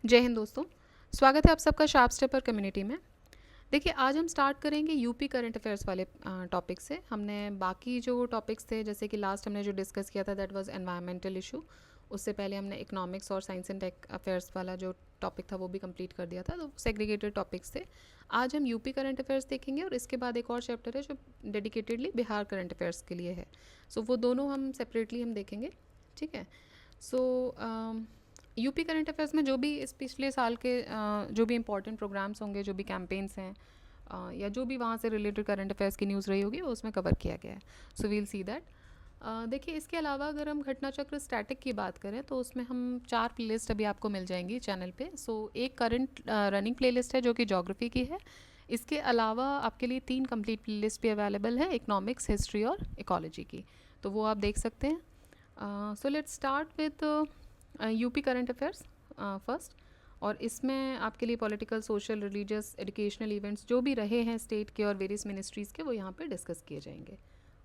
जय हिंद दोस्तों। स्वागत है आप सबका शार्प स्टेपर कम्युनिटी में। देखिए, आज हम स्टार्ट करेंगे यूपी करंट अफेयर्स वाले टॉपिक से। हमने बाकी जो टॉपिक्स थे, जैसे कि लास्ट हमने जो डिस्कस किया था दैट वाज एनवायरमेंटल इशू। उससे पहले हमने इकोनॉमिक्स और साइंस एंड टेक अफेयर्स वाला जो टॉपिक था वो भी कंप्लीट कर दिया था, तो सेग्रीगेटेड टॉपिक्स थे। आज हम यूपी करंट अफेयर्स देखेंगे और इसके बाद एक और चैप्टर है जो डेडिकेटेडली बिहार करंट अफेयर्स के लिए है। सो वो दोनों हम सेपरेटली हम देखेंगे, ठीक है। सो यूपी करंट अफेयर्स में जो भी इस पिछले साल के जो भी इंपॉर्टेंट प्रोग्राम्स होंगे, जो भी कैंपेन्स हैं, या जो भी वहाँ से रिलेटेड करंट अफेयर्स की न्यूज़ रही होगी वो उसमें कवर किया गया है। So we'll see that. देखिए, इसके अलावा अगर हम घटना चक्र स्टैटिक की बात करें तो उसमें हम 4 प्लेलिस्ट अभी आपको मिल जाएंगी चैनल पे। सो एक करंट रनिंग प्लेलिस्ट है जो कि ज्योग्राफी की है। इसके अलावा आपके लिए 3 कंप्लीट प्लेलिस्ट भी अवेलेबल है, इकोनॉमिक्स, हिस्ट्री और इकोलॉजी की, तो वो आप देख सकते हैं। So let's start with UP current affairs first. और इसमें आपके लिए political, social, religious, educational events जो भी रहे हैं स्टेट के और वेरियस मिनिस्ट्रीज़ के, वो यहाँ पे डिस्कस किए जाएंगे।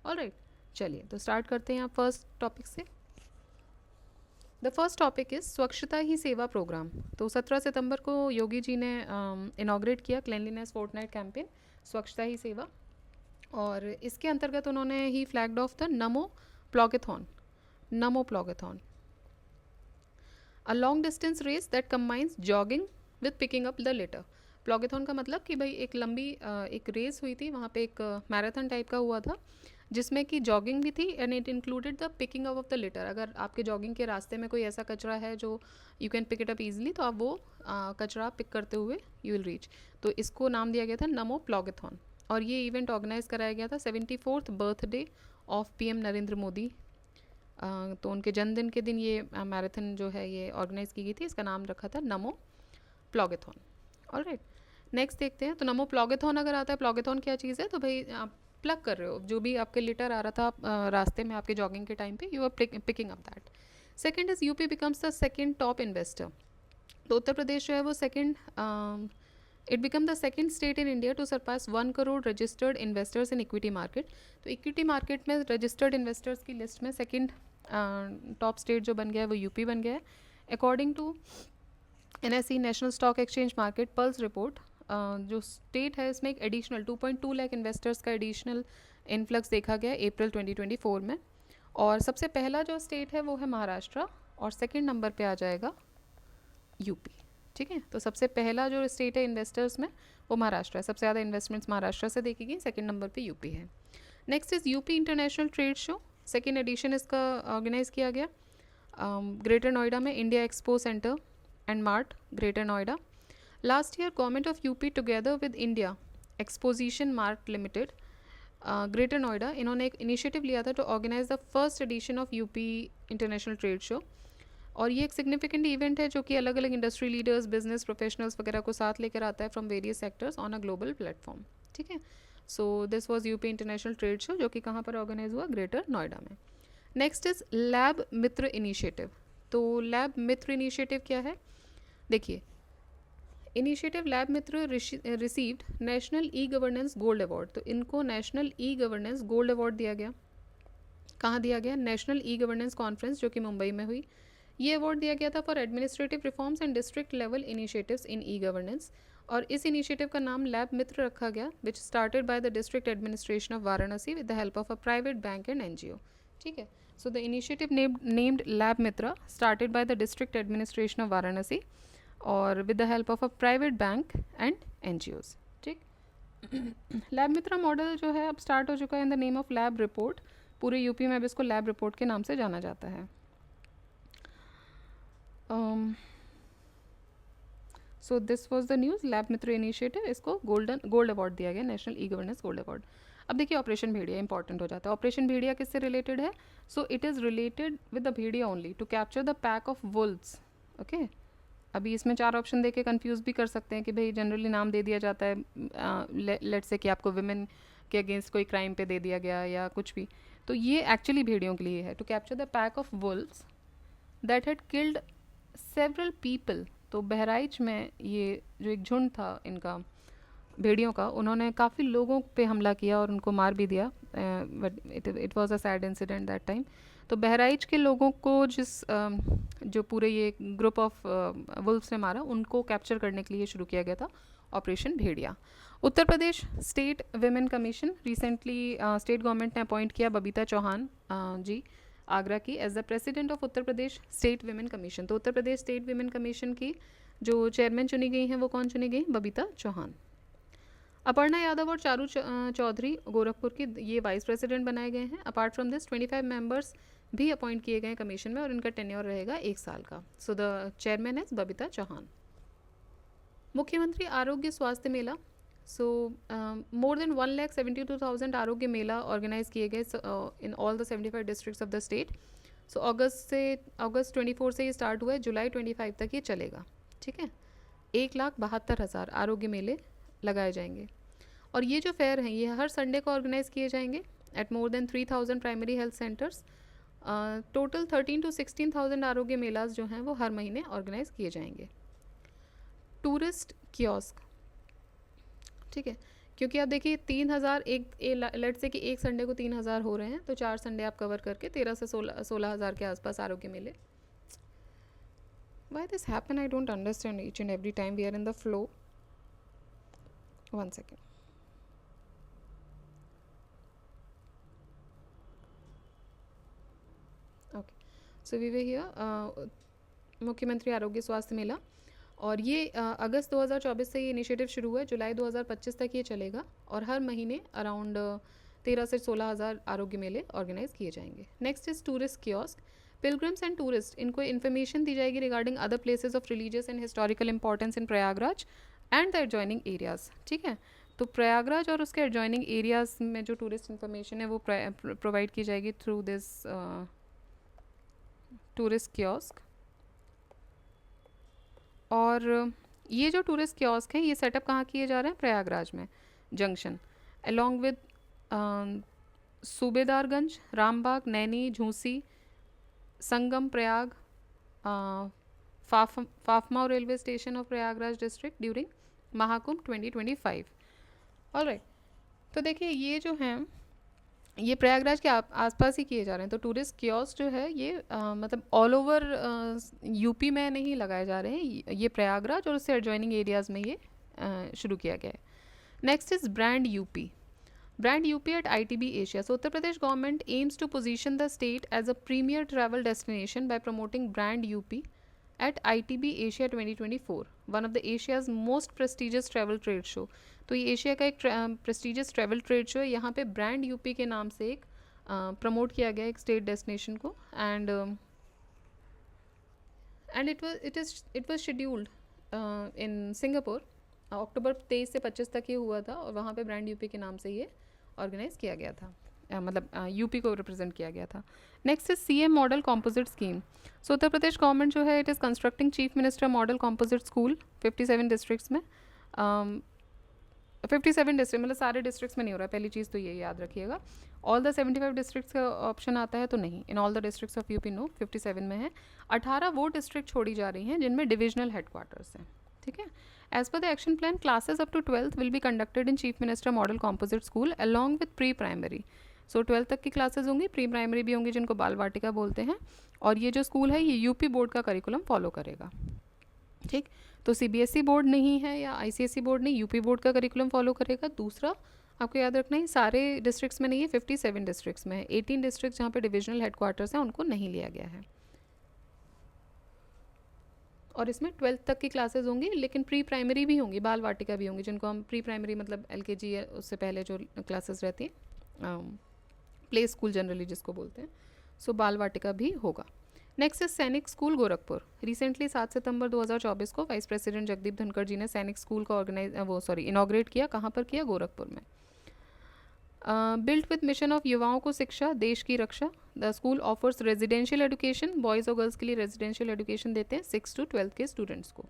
ऑलराइट, चलिए तो स्टार्ट करते हैं आप फर्स्ट टॉपिक से। द फर्स्ट टॉपिक इज़ स्वच्छता ही सेवा प्रोग्राम। तो 17 सितंबर को योगी जी ने इनाग्रेट किया क्लेanलीनेस फोर्टनाइट कैंपेन, स्वच्छता ही सेवा। और इसके अंतर्गत उन्होंने ही flagged of the Namo plogathon. Namo plogathon, a long distance race that combines jogging with picking up the litter. Plogathon का मतलब कि भाई एक लंबी एक रेस हुई थी, वहाँ पे एक मैराथन टाइप का हुआ था जिसमें कि जॉगिंग भी थी and it included the picking up of the litre. अगर आपके जॉगिंग के रास्ते में कोई ऐसा कचरा है जो you can pick it up easily, तो आप वो कचरा पिक करते हुए यू विल रीच। तो इसको नाम दिया गया था नमो प्लॉगेथॉन। और ये इवेंट ऑर्गेनाइज कराया गया था 74th birthday of PM Narendra Modi. तो उनके जन्मदिन के दिन ये मैराथन जो है ये ऑर्गेनाइज की गई थी। इसका नाम रखा था नमो प्लॉगेथॉन। ऑलराइट, नेक्स्ट देखते हैं। तो नमो प्लॉगेथॉन अगर आता है, प्लॉगेथॉन क्या चीज़ है, तो भाई आप प्लग कर रहे हो जो भी आपके लिटर आ रहा था रास्ते में आपके जॉगिंग के टाइम पे, you are picking up that. Second is UP becomes the second top investor. तो उत्तर प्रदेश जो है वो second, it become the second state in India to surpass 1 crore registered investors in equity market. तो इक्विटी मार्केट में registered investors की list में second top state जो बन गया है वो यूपी बन गया है, according to NSE National Stock Exchange market pulse report. जो स्टेट है इसमें एक एडिशनल 2.2 लाख इन्वेस्टर्स का एडिशनल इन्फ्लक्स देखा गया अप्रैल 2024 में। और सबसे पहला जो स्टेट है वो है महाराष्ट्र, और सेकेंड नंबर पे आ जाएगा यूपी। ठीक है, तो सबसे पहला जो स्टेट है इन्वेस्टर्स में वो महाराष्ट्र है। सबसे ज़्यादा इन्वेस्टमेंट्स महाराष्ट्र से देखी गई, सेकेंड नंबर पे यूपी है। Next is UP international trade Show. Second edition इसका ऑर्गेनाइज किया गया ग्रेटर नोएडा में, India Expo Centre and Mart, Greater Noida. Last year government of UP together with India Exposition Mart Limited, Greater Noida, इन्होंने एक initiative लिया था to organise the first edition of UP international trade Show. और ये एक सिग्निफिकेंट इवेंट है जो कि अलग अलग इंडस्ट्री लीडर्स, बिजनेस प्रोफेशनल्स वगैरह को साथ लेकर आता है from various sectors on a global platform. ठीक है, so this was UP international trade show जो कि कहाँ पर ऑर्गेनाइज हुआ, ग्रेटर नोएडा में। Next is Lab Mitra initiative. तो लैब मित्र इनिशिएटिव क्या है, देखिए, initiative Lab Mitra received national e governance gold award. तो इनको national e governance gold award दिया गया। कहाँ दिया गया, नेशनल ई गवर्नेंस कॉन्फ्रेंस जो कि मुंबई में हुई। ये अवार्ड दिया गया था for administrative reforms and district level initiatives in e governance. और इस इनिशिएटिव का नाम लैब मित्र रखा गया, which started by the district administration of Varanasi with the help of a private bank and NGO। ठीक है, so the initiative named Lab Mitra started by the district administration of Varanasi और with the help of a private bank and NGOs। ठीक, Lab Mitra model जो है अब start हो चुका है in the name of lab report. पूरे यूपी में अब इसको लैब रिपोर्ट के नाम से जाना जाता है। So this was the news, lab Mitra initiative, इसको गोल्ड अवार्ड दिया गया, national e governance gold award. अब देखिए, ऑपरेशन भेड़िया इंपॉर्टेंट हो जाता है। ऑपरेशन भेड़िया किससे रिलेटेड है, so it is related with the भेड़िया only to capture the pack of wolves. Okay, अभी इसमें 4 ऑप्शन दे के कन्फ्यूज़ भी कर सकते हैं कि भाई जनरली नाम दे दिया जाता है, लेट से कि आपको विमेन के अगेंस्ट कोई क्राइम पे दे दिया गया या कुछ भी, तो ये एक्चुअली भेड़ियों के लिए है। To capture the pack of wolves that had killed several people. तो बहराइच में ये जो एक झुंड था इनका भेड़ियों का, उन्होंने काफ़ी लोगों पे हमला किया और उनको मार भी दिया। But it was a sad incident that time. तो बहराइच के लोगों को जो पूरे ये ग्रुप ऑफ वुल्फ्स ने मारा, उनको कैप्चर करने के लिए शुरू किया गया था operation Bhediya. Uttar Pradesh state women commission, recently state government ने अपॉइंट किया बबीता चौहान जी आगरा की as the president of Uttar Pradesh state women commission. तो उत्तर प्रदेश स्टेट विमेन कमीशन की जो चेयरमैन चुनी गई हैं वो कौन चुनी गई? बबीता चौहान। अपर्णा यादव और चारू चौधरी गोरखपुर की ये वाइस प्रेसिडेंट बनाए गए हैं। अपार्ट फ्रॉम दिस 25 मेंबर्स भी अपॉइंट किए गए हैं कमीशन में और इनका टेन्योर रहेगा 1 साल का। So the chairman is Babita Chauhan. Mukhyamantri Arogya स्वास्थ्य मेला, सो मोर देन 1,72,000 आरोग्य मेला ऑर्गेनाइज किए गए in all the 75 districts of the state. So अगस्त 24 से ये स्टार्ट हुआ है, जुलाई 25 तक ये चलेगा। ठीक है, 1,72,000 आरोग्य मेले लगाए जाएंगे। और ये जो फेयर हैं ये हर संडे को ऑर्गेनाइज किए जाएंगे at more than 3,000 primary health centres. Total 13 to 16,000 आरोग्य मेलाज जो हैं वो हर महीने ऑर्गेनाइज किए जाएंगे। टूरिस्ट कियोस्क, ठीक है, क्योंकि आप देखिए 3,000 लेट से कि एक संडे को 3,000 हो रहे हैं, तो 4 संडे आप कवर करके 13 से 16,000 के आसपास आरोग्य मेले। Why this happen? I don't understand each and every time we are in the flow. One second. Okay, so we were here. मुख्यमंत्री आरोग्य स्वास्थ्य मेला, और ये अगस्त 2024 से ये इनिशिएटिव शुरू हुआ है, जुलाई 2025 तक ये चलेगा और हर महीने अराउंड 13 से 16,000 आरोग्य मेले ऑर्गेनाइज किए जाएंगे। Next is tourist kiosk. Pilgrims and tourist, इनको इन्फॉर्मेशन दी जाएगी regarding other places of religious and historical importance in Prayagraj and the adjoining areas. ठीक है, तो प्रयागराज और उसके एडजॉइनिंग एरियाज में जो टूरिस्ट इन्फॉर्मेशन है वो प्रोवाइड की जाएगी थ्रू दिस टूरिस्ट कियोस्क। और ये जो टूरिस्ट कियोस्क हैं ये सेटअप कहाँ किए जा रहे हैं? प्रयागराज में junction, along with Subedarganj, Rambagh, Naini, Jhusi, Sangam, Prayag, Phaphamau railway station of Prayagraj district during Mahakumbh 2025। Alright, तो देखिए ये जो हैं ये प्रयागराज के आसपास ही किए जा रहे हैं। तो टूरिस्ट कियोस्क जो है ये मतलब ऑल ओवर यूपी में नहीं लगाए जा रहे हैं, ये प्रयागराज और उससे एडजॉइनिंग एरियाज़ में ये शुरू किया गया है। Next is brand UP. Brand UP at ITB Asia. So Uttar Pradesh government aims to position the state as a premier travel destination by promoting brand UP at ITB Asia 2024, one of the Asia's most prestigious travel trade show। तो ये Asia का एक prestigious travel trade show है। यहाँ पे brand UP के नाम से एक प्रमोट किया गया एक स्टेट डेस्टिनेशन को, and it was scheduled in Singapore. अक्टूबर 23 से 25 तक ये हुआ था और वहाँ पे ब्रांड यूपी के नाम से ये ऑर्गेनाइज किया गया था, मतलब यूपी को रिप्रेजेंट किया गया था। Next is CM model composite scheme. So Uttar Pradesh government जो है it is constructing chief minister model composite school 57 districts में। 57 डिस्ट्रिक्ट मतलब सारे डिस्ट्रिक्ट्स में नहीं हो रहा है, पहली चीज़ तो ये याद रखिएगा। ऑल द 75 डिस्ट्रिक्ट्स का ऑप्शन आता है तो नहीं, in all the districts of UP no, 57 में है। 18 वो डिस्ट्रिक्ट छोड़ी जा रही हैं जिनमें डिविजनल हेडक्वार्टर्स हैं। ठीक है, as per the action plan classes up to 12th will be conducted in chief minister model composite school along with pre primary. So 12th तक की क्लासेस होंगी, प्री प्राइमरी भी होंगी जिनको बाल वाटिका बोलते हैं। और ये जो स्कूल है ये यूपी बोर्ड का करिकुलम फॉलो करेगा। ठीक, तो CBSE बोर्ड नहीं है या ICSE बोर्ड नहीं, यूपी बोर्ड का करिकुलम फॉलो करेगा। दूसरा आपको याद रखना है सारे डिस्ट्रिक्ट्स में नहीं है, 57 डिस्ट्रिक्ट्स में है। 18 डिस्ट्रिक्ट जहाँ पे डिविजनल हेडक्वार्टर्स हैं उनको नहीं लिया गया है। और इसमें 12th तक की क्लासेस होंगी, लेकिन प्री प्राइमरी भी होंगी, बाल वाटिका भी होंगी, जिनको हम प्री प्राइमरी मतलब LKG या उससे पहले जो क्लासेस रहती हैं, प्ले स्कूल जनरली जिसको बोलते हैं। सो बाल वाटिका भी होगा। नेक्स्ट इज सैनिक स्कूल गोरखपुर। रिसेंटली 7 सितंबर 2024 को वाइस प्रेसिडेंट जगदीप धनखड़ जी ने सैनिक स्कूल का इनॉग्रेट किया। कहाँ पर किया? गोरखपुर में। बिल्ट विद मिशन ऑफ युवाओं को शिक्षा, देश की रक्षा। The school offers residential education, boys और गर्ल्स के लिए रेजिडेंशियल एजुकेशन देते हैं 6 to 12 के स्टूडेंट्स को।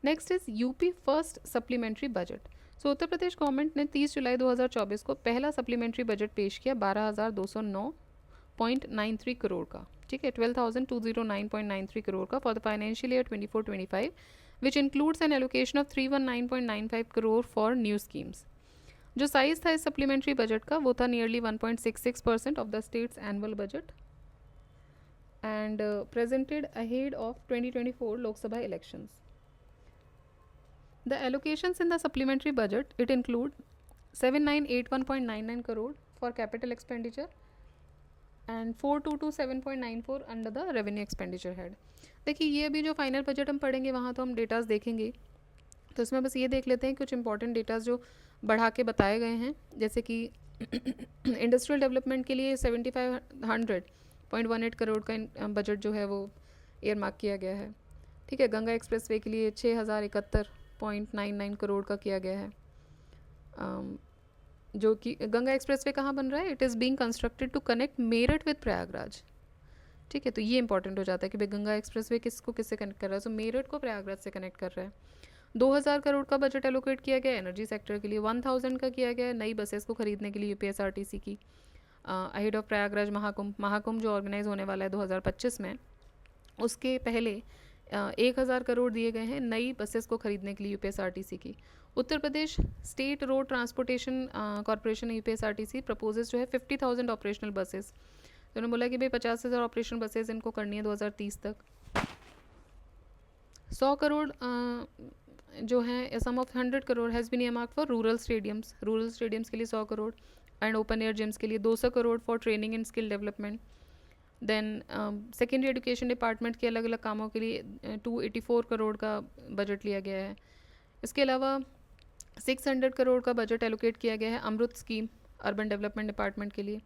Next is UP first supplementary budget. So Uttar Pradesh government ने 30 जुलाई 2024 को पहला सप्लीमेंट्री बजट पेश किया 12,209.93 करोड़ का। ठीक है, 12,209.93 करोड़ का for the financial year 24-25, which includes N allocation of 319.95 crore for new schemes. जो साइज़ था इस सप्लीमेंट्री बजट का वो था nearly 1.66% of the states annual budget and presented ahead of 2024 Lok Sabha elections. The allocations in the supplementary budget, it include 7981.99 crore for capital expenditure and 4227.94 under the revenue expenditure head. देखिए ये अभी जो final budget हम पढ़ेंगे वहाँ तो हम datas देखेंगे, तो इसमें बस ये देख लेते हैं कुछ इंपॉर्टेंट डेटाज जो बढ़ा के बताए गए हैं. जैसे कि इंडस्ट्रियल डेवलपमेंट के लिए 7500.18 करोड़ का बजट जो है वो एयर मार्क किया गया है. ठीक है. गंगा एक्सप्रेस वे के लिए 6071.99 करोड़ का किया गया है. जो कि गंगा एक्सप्रेस वे कहाँ बन रहा है? It is being constructed to connect Meerut with Prayagraj. ठीक है. तो ये इंपॉर्टेंट हो जाता है कि भाई गंगा एक्सप्रेस वे किसको किससे कनेक्ट कर रहा है. सो मेरठ को प्रयागराज से कनेक्ट कर रहा है. 2000 करोड़ का बजट एलोकेट किया गया एनर्जी सेक्टर के लिए. 1000 का किया गया नई बसेस को खरीदने के लिए यूपीएसआरटीसी की अहेड ऑफ प्रयागराज महाकुंभ जो ऑर्गेनाइज होने वाला है 2025 में, उसके पहले 1000 करोड़ दिए गए हैं नई बसेस को खरीदने के लिए यूपीएसआरटीसी की. Uttar Pradesh state road transportation corporation UPSRTC proposes जो है 50,000 ऑपरेशनल बसेस. तो उन्होंने बोला कि भाई 50,000 ऑपरेशनल बसेस इनको करनी है 2030 तक. 100 करोड़ जो है sum of 100 crore has been earmarked for rural stadiums के लिए 100 crore and open air gyms के लिए 200 crore for training and skill development. Then secondary education department के अलग अलग कामों के लिए 284 करोड़ का बजट लिया गया है. इसके अलावा 600 करोड़ का बजट एलोकेट किया गया है Amrit scheme urban development department के लिए.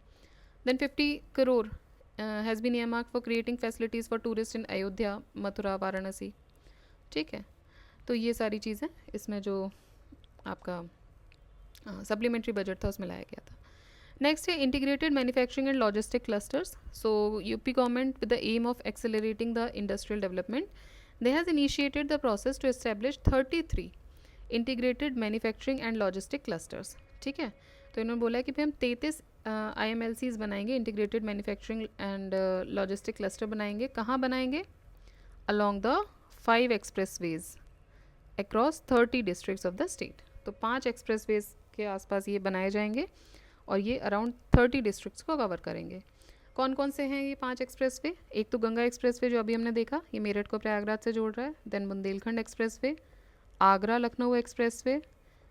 Then 50 crore has been earmarked for creating facilities for tourist in Ayodhya, Mathura, Varanasi. ठीक है. तो ये सारी चीज़ें इसमें जो आपका सप्लीमेंट्री बजट था उसमें लाया गया था. नेक्स्ट है integrated manufacturing and logistic clusters. So UP government with the aim of accelerating the industrial development they has initiated the process to establish 33 integrated manufacturing and logistic clusters. ठीक है. तो इन्होंने बोला है कि भाई हम 33 IMLCs बनाएंगे, integrated manufacturing and logistic cluster बनाएंगे. कहाँ बनाएंगे? Along the 5 expressways across 30 districts of the state. तो 5 एक्सप्रेसवेज के आसपास ये बनाए जाएंगे और ये अराउंड 30 डिस्ट्रिक्ट्स को कवर करेंगे. कौन कौन से हैं ये 5 एक्सप्रेसवे? एक तो गंगा एक्सप्रेसवे जो अभी हमने देखा, ये मेरठ को प्रयागराज से जोड़ रहा है. Then Bundelkhand expressway, Agra Lucknow expressway,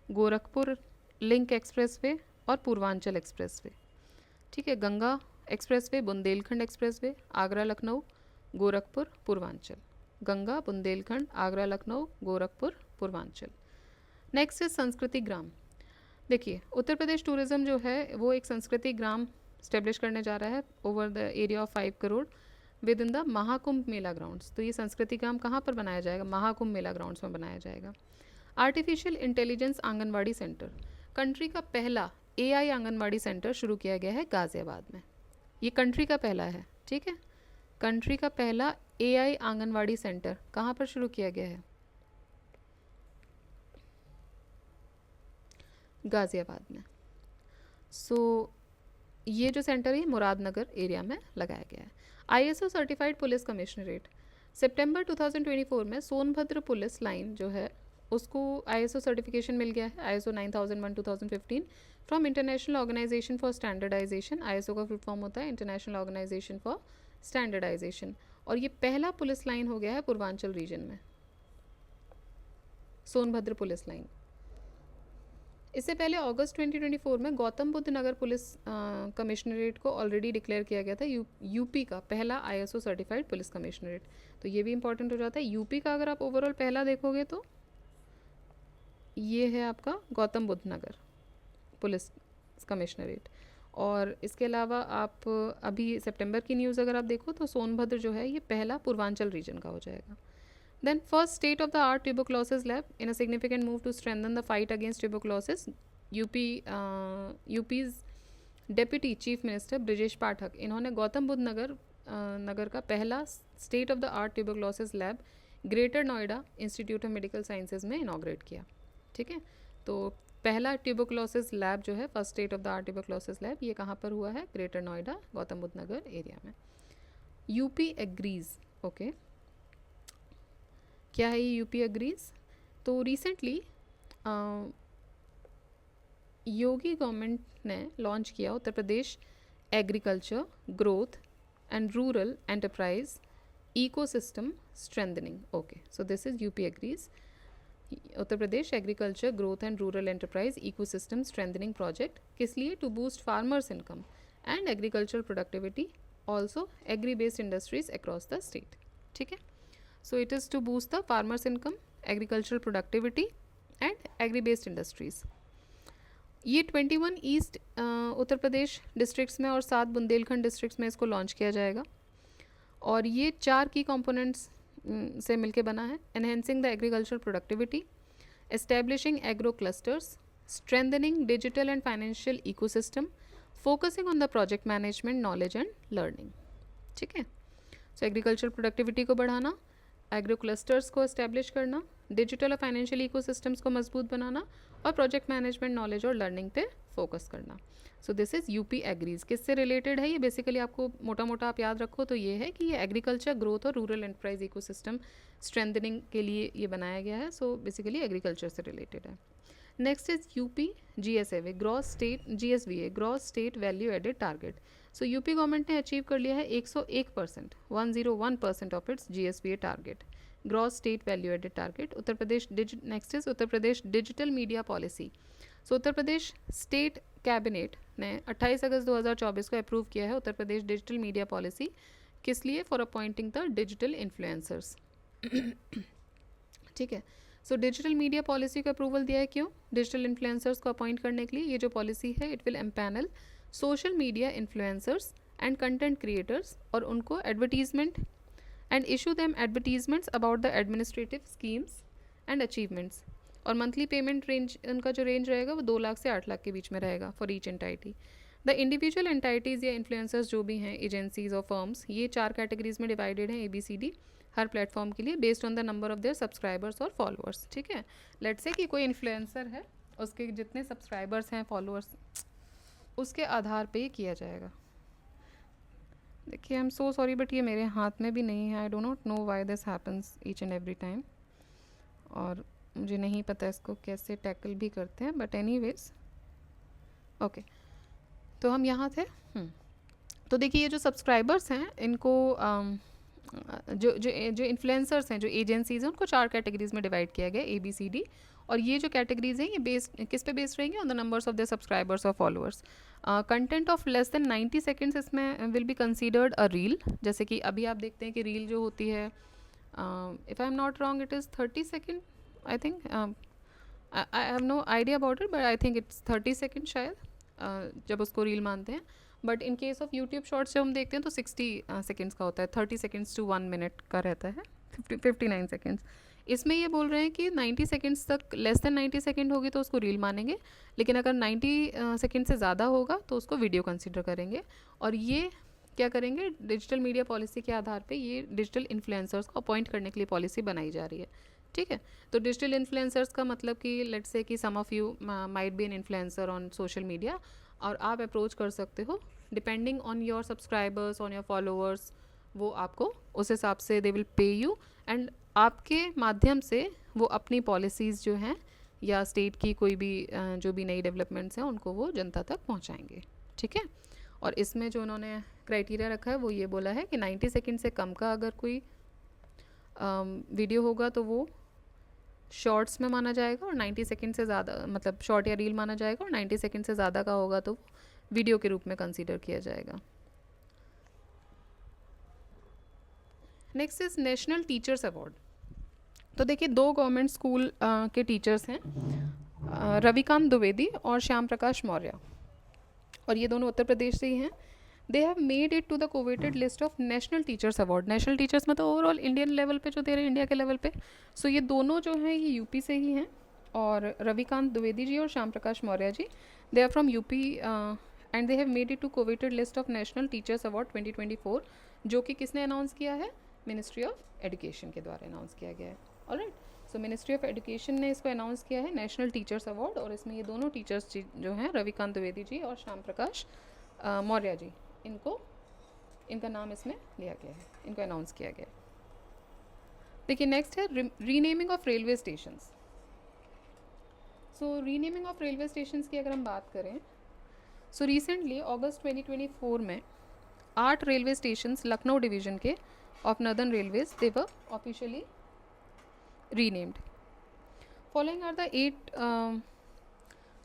Gorakhpur link expressway और पूर्वांचल एक्सप्रेसवे. ठीक है. Ganga expressway, Bundelkhand expressway, Agra Lucknow, Gorakhpur, Purvanchal. Ganga, Bundelkhand, Agra Lucknow, Gorakhpur, Purvanchal. Next is Sanskriti Gram. देखिए उत्तर प्रदेश टूरिज्म जो है वो एक संस्कृति ग्राम स्टेब्लिश करने जा रहा है over the area of 5 crore with in the Mahakumbh Mela grounds. तो ये संस्कृति ग्राम कहाँ पर बनाया जाएगा? महाकुंभ मेला ग्राउंड्स में बनाया जाएगा. Artificial intelligence anganwadi centre, country का पहला AI आंगनवाड़ी सेंटर शुरू किया गया है गाज़ियाबाद में. ये कंट्री का पहला है. ठीक है. कंट्री का पहला AI आंगनवाड़ी सेंटर कहाँ पर शुरू किया गया है? गाज़ियाबाद में. सो ये जो सेंटर है मुरादनगर एरिया में लगाया गया है. ISO सर्टिफाइड पुलिस कमिश्नरेट, सितंबर 2024 में सोनभद्र पुलिस लाइन जो है उसको ISO सर्टिफिकेशन मिल गया है. ISO 9001/2015 from international organisation for standardisation. ISO का फुल फॉर्म होता है इंटरनेशनल ऑर्गेनाइजेशन फॉर स्टैंडर्डाइजेशन. और ये पहला पुलिस लाइन हो गया है पूर्वांचल रीजन में, सोनभद्र पुलिस लाइन. इससे पहले अगस्त 2024 में गौतम बुद्ध नगर पुलिस कमिश्नरेट को ऑलरेडी डिक्लेयर किया गया था यूपी का पहला ISO सर्टिफाइड पुलिस कमिश्नरेट. तो ये भी इंपॉर्टेंट हो जाता है. यूपी का अगर आप ओवरऑल पहला देखोगे तो ये है आपका गौतम बुद्ध नगर पुलिस कमिश्नरेट. और इसके अलावा आप अभी सितंबर की न्यूज़ अगर आप देखो तो सोनभद्र जो है ये पहला पूर्वांचल रीजन का हो जाएगा. Then first state of the art tuberculosis lab in a significant move to strengthen the fight against tuberculosis. UP's deputy chief minister Brijesh Pathak इन्होंने गौतम बुद्ध नगर का पहला state of the art tuberculosis lab Greater Noida institute of medical sciences में inaugurate किया. ठीक है. तो पहला tuberculosis lab जो है first state of the art tuberculosis lab ये कहाँ पर हुआ है? ग्रेटर नोएडा गौतम बुद्ध नगर एरिया में. UP AGREES. ओके. क्या है ये यूपी एग्रीज? तो रिसेंटली योगी गवर्नमेंट ने लॉन्च किया Uttar Pradesh agriculture growth and rural enterprise ecosystem strengthening. Okay, so this is UP AGREES Uttar Pradesh agriculture growth and rural enterprise ecosystem strengthening project. किस लिए? To boost farmers income and agriculture productivity, also agri based industries across the state. ठीक है, so it is to boost the farmers income, agricultural productivity and agri based industries. ये 21 east Uttar Pradesh districts में और 7 Bundelkhand districts में इसको launch किया जाएगा. और ये 4 की कंपोनेंट्स से मिलके बना है. Enhancing the agriculture productivity, establishing agro clusters, strengthening digital and financial ecosystem, focusing on the project management knowledge and learning. ठीक है, सो एग्रीकल्चर प्रोडक्टिविटी को बढ़ाना, एग्रो क्लस्टर्स को एस्टेब्लिश करना, डिजिटल और फाइनेंशियल इकोसिस्टम्स को मजबूत बनाना और प्रोजेक्ट मैनेजमेंट नॉलेज और लर्निंग पे फोकस करना. So this is UP agrees. किससे रिलेटेड है ये? बेसिकली आपको मोटा मोटा आप याद रखो तो ये है कि ये एग्रीकल्चर ग्रोथ और रूरल एंटरप्राइज इकोसिस्टम स्ट्रेंथनिंग के लिए ये बनाया गया है. सो बेसिकली एग्रीकल्चर से रिलेटेड है. Next is UP GSAV, gross state GSVA, gross state value added target. So UP government ने अचीव कर लिया है 101%, 101% of its GSVA target, gross state value added target. Uttar Pradesh next is Uttar Pradesh digital media policy. So Uttar Pradesh state cabinet ने 28 अगस्त 2024 को approve किया है उत्तर Pradesh digital media policy. किस लिए? For appointing the digital influencers. ठीक है, सो डिजिटल मीडिया पॉलिसी को अप्रूवल दिया है. क्यों? डिजिटल इन्फ्लुएंसर्स को अपॉइंट करने के लिए. ये जो पॉलिसी है it will empanel social media influencers and content creators और उनको advertisement and issue them advertisements about the administrative schemes and achievements. और मंथली पेमेंट रेंज उनका जो रेंज रहेगा वो 2 लाख से 8 लाख के बीच में रहेगा for each entity. The individual एंटाइटीज़ या इन्फ्लुएंसर्स जो भी हैं, एजेंसीज और फर्म्स, ये 4 कैटेगरीज में डिवाइडेड हैं ABCD हर प्लेटफॉर्म के लिए based on the number of their subscribers और फॉलोअर्स. ठीक है, लेट्स से कि कोई इन्फ्लुएंसर है, उसके जितने सब्सक्राइबर्स हैं, फॉलोअर्स, उसके आधार पे ये किया जाएगा. देखिए, I am so sorry but ये मेरे हाथ में भी नहीं है. I do not know why this happens each and every time, और मुझे नहीं पता इसको कैसे टैकल भी करते हैं, बट एनीवेज ओके. तो हम यहाँ थे. तो देखिए, ये जो सब्सक्राइबर्स हैं इनको जो जो जो इन्फ्लुएंसर्स हैं, जो एजेंसीज हैं, उनको 4 कैटेगरीज में डिवाइड किया गया ABCD. और ये जो कैटेगरीज हैं ये बेस्ड किस पे बेस्ड रहेंगे? On the numbers of the subscribers और followers. Content of less than 90 seconds इसमें will be considered a reel. जैसे कि अभी आप देखते हैं कि रील जो होती है, if I am not wrong it is 30 second. I think I have no idea about it, but I think it's 30 second शायद, जब उसको रील मानते हैं. But in case of YouTube shorts जब हम देखते हैं तो 60 सेकेंड्स का होता है. 30 सेकेंड्स टू 1 मिनट का रहता है. 59 सेकेंड्स. इसमें ये बोल रहे हैं कि 90 सेकेंड्स तक, लेस देन 90 सेकेंड होगी तो उसको रील मानेंगे, लेकिन अगर 90 सेकेंड से ज़्यादा होगा तो उसको वीडियो कंसिडर करेंगे. और ये क्या करेंगे? डिजिटल मीडिया पॉलिसी के आधार पे ये डिजिटल इन्फ्लुएंसर्स को अपॉइंट करने के लिए पॉलिसी बनाई जा रही है. ठीक है, तो डिजिटल इन्फ्लुएंसर्स का मतलब कि लेट्स से कि some of you might be an influencer on social media, और आप अप्रोच कर सकते हो depending on your subscribers, on your followers. वो आपको उस हिसाब से they will pay you, and आपके माध्यम से वो अपनी पॉलिसीज़ जो हैं या स्टेट की कोई भी जो भी नई डेवलपमेंट्स हैं उनको वो जनता तक पहुंचाएंगे. ठीक है, और इसमें जो उन्होंने क्राइटेरिया रखा है वो ये बोला है कि 90 सेकंड से कम का अगर कोई वीडियो होगा तो वो शॉर्ट्स में माना जाएगा, और 90 सेकंड से ज़्यादा, मतलब शॉर्ट या रील माना जाएगा, और 90 सेकंड से ज़्यादा का होगा तो वीडियो के रूप में कंसीडर किया जाएगा. Next is national teachers award. तो देखिए, 2 गवर्नमेंट स्कूल के टीचर्स हैं, रविकांत द्विवेदी और श्याम प्रकाश मौर्य, और ये दोनों उत्तर प्रदेश से ही हैं. They have made it to the coveted list of national teachers award. National teachers में तो ओवरऑल इंडियन लेवल पे जो दे रहे हैं, इंडिया के लेवल पे. सो ये दोनों जो हैं ये यूपी से ही हैं, और रविकांत द्विवेदी जी और Shyam Prakash Maurya ji, they are from UP and they have made it to coveted list of national teachers award 2024, जो कि किसने अनाउंस किया है? मिनिस्ट्री ऑफ एजुकेशन के द्वारा अनाउंस किया गया है. Alright, so ministry of education ने इसको अनाउंस किया है नेशनल टीचर्स अवार्ड, और इसमें ये दोनों टीचर्स जो हैं, रविकांत द्विवेदी जी और श्याम प्रकाश मौर्य जी, इनका नाम इसमें लिया गया है, इनको अनाउंस किया गया है. देखिए, नेक्स्ट है renaming of railway stations. So renaming of railway station की अगर हम बात करें, सो रिसेंटली अगस्त 2024 में 8 रेलवे स्टेशन लखनऊ डिवीजन के of northern railways they were officially renamed. Following are the 8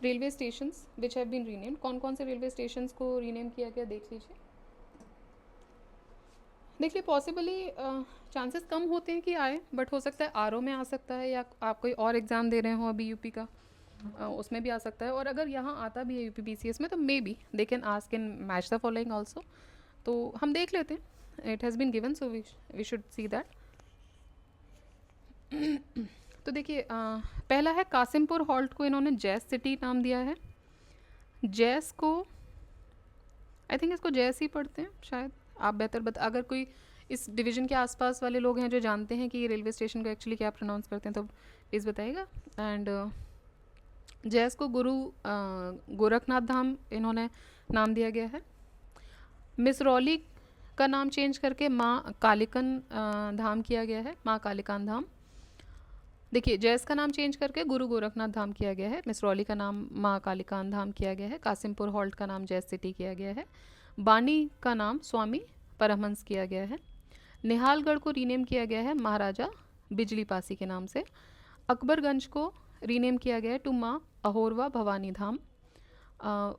railway station which have been renamed. कौन कौन से रेलवे स्टेशन को रीनेम किया गया देख लीजिए. देखिए पॉसिबली चांसेस कम होते हैं कि आए, बट हो सकता है आर में आ सकता है, या आप कोई और एग्ज़ाम दे रहे हो अभी यूपी का, उसमें भी आ सकता है. और अगर यहाँ आता भी है यूपी पीसीएस में तो maybe they can ask in match the following also. तो हम देख लेते हैं. It has been given so we should see that. तो देखिए पहला है कासिमपुर हॉल्ट को इन्होंने जैस सिटी नाम दिया है. जैस को आई थिंक इसको जैस ही पढ़ते हैं शायद, आप बेहतर बता. अगर कोई इस डिवीज़न के आसपास वाले लोग हैं जो जानते हैं कि ये रेलवे स्टेशन को एक्चुअली क्या प्रोनाउंस करते हैं तो प्लीज़ बताइएगा. एंड जैस को गुरु गोरखनाथ धाम इन्होंने नाम दिया गया है. मिसरौली का नाम चेंज करके माँ कालिकन धाम किया गया है, माँ कालिकान धाम. देखिए जैस का नाम चेंज करके गुरु गोरखनाथ धाम किया गया है. मिसरौली का नाम माँ कालिकान धाम किया गया है. कासिमपुर हॉल्ट का नाम जैस सिटी किया गया है. बानी का नाम स्वामी परमहंस किया गया है. निहालगढ़ को रीनेम किया गया है महाराजा बिजली पासी के नाम से. अकबरगंज को रीनेम किया गया है टू माँ अहोरवा भवानी धाम.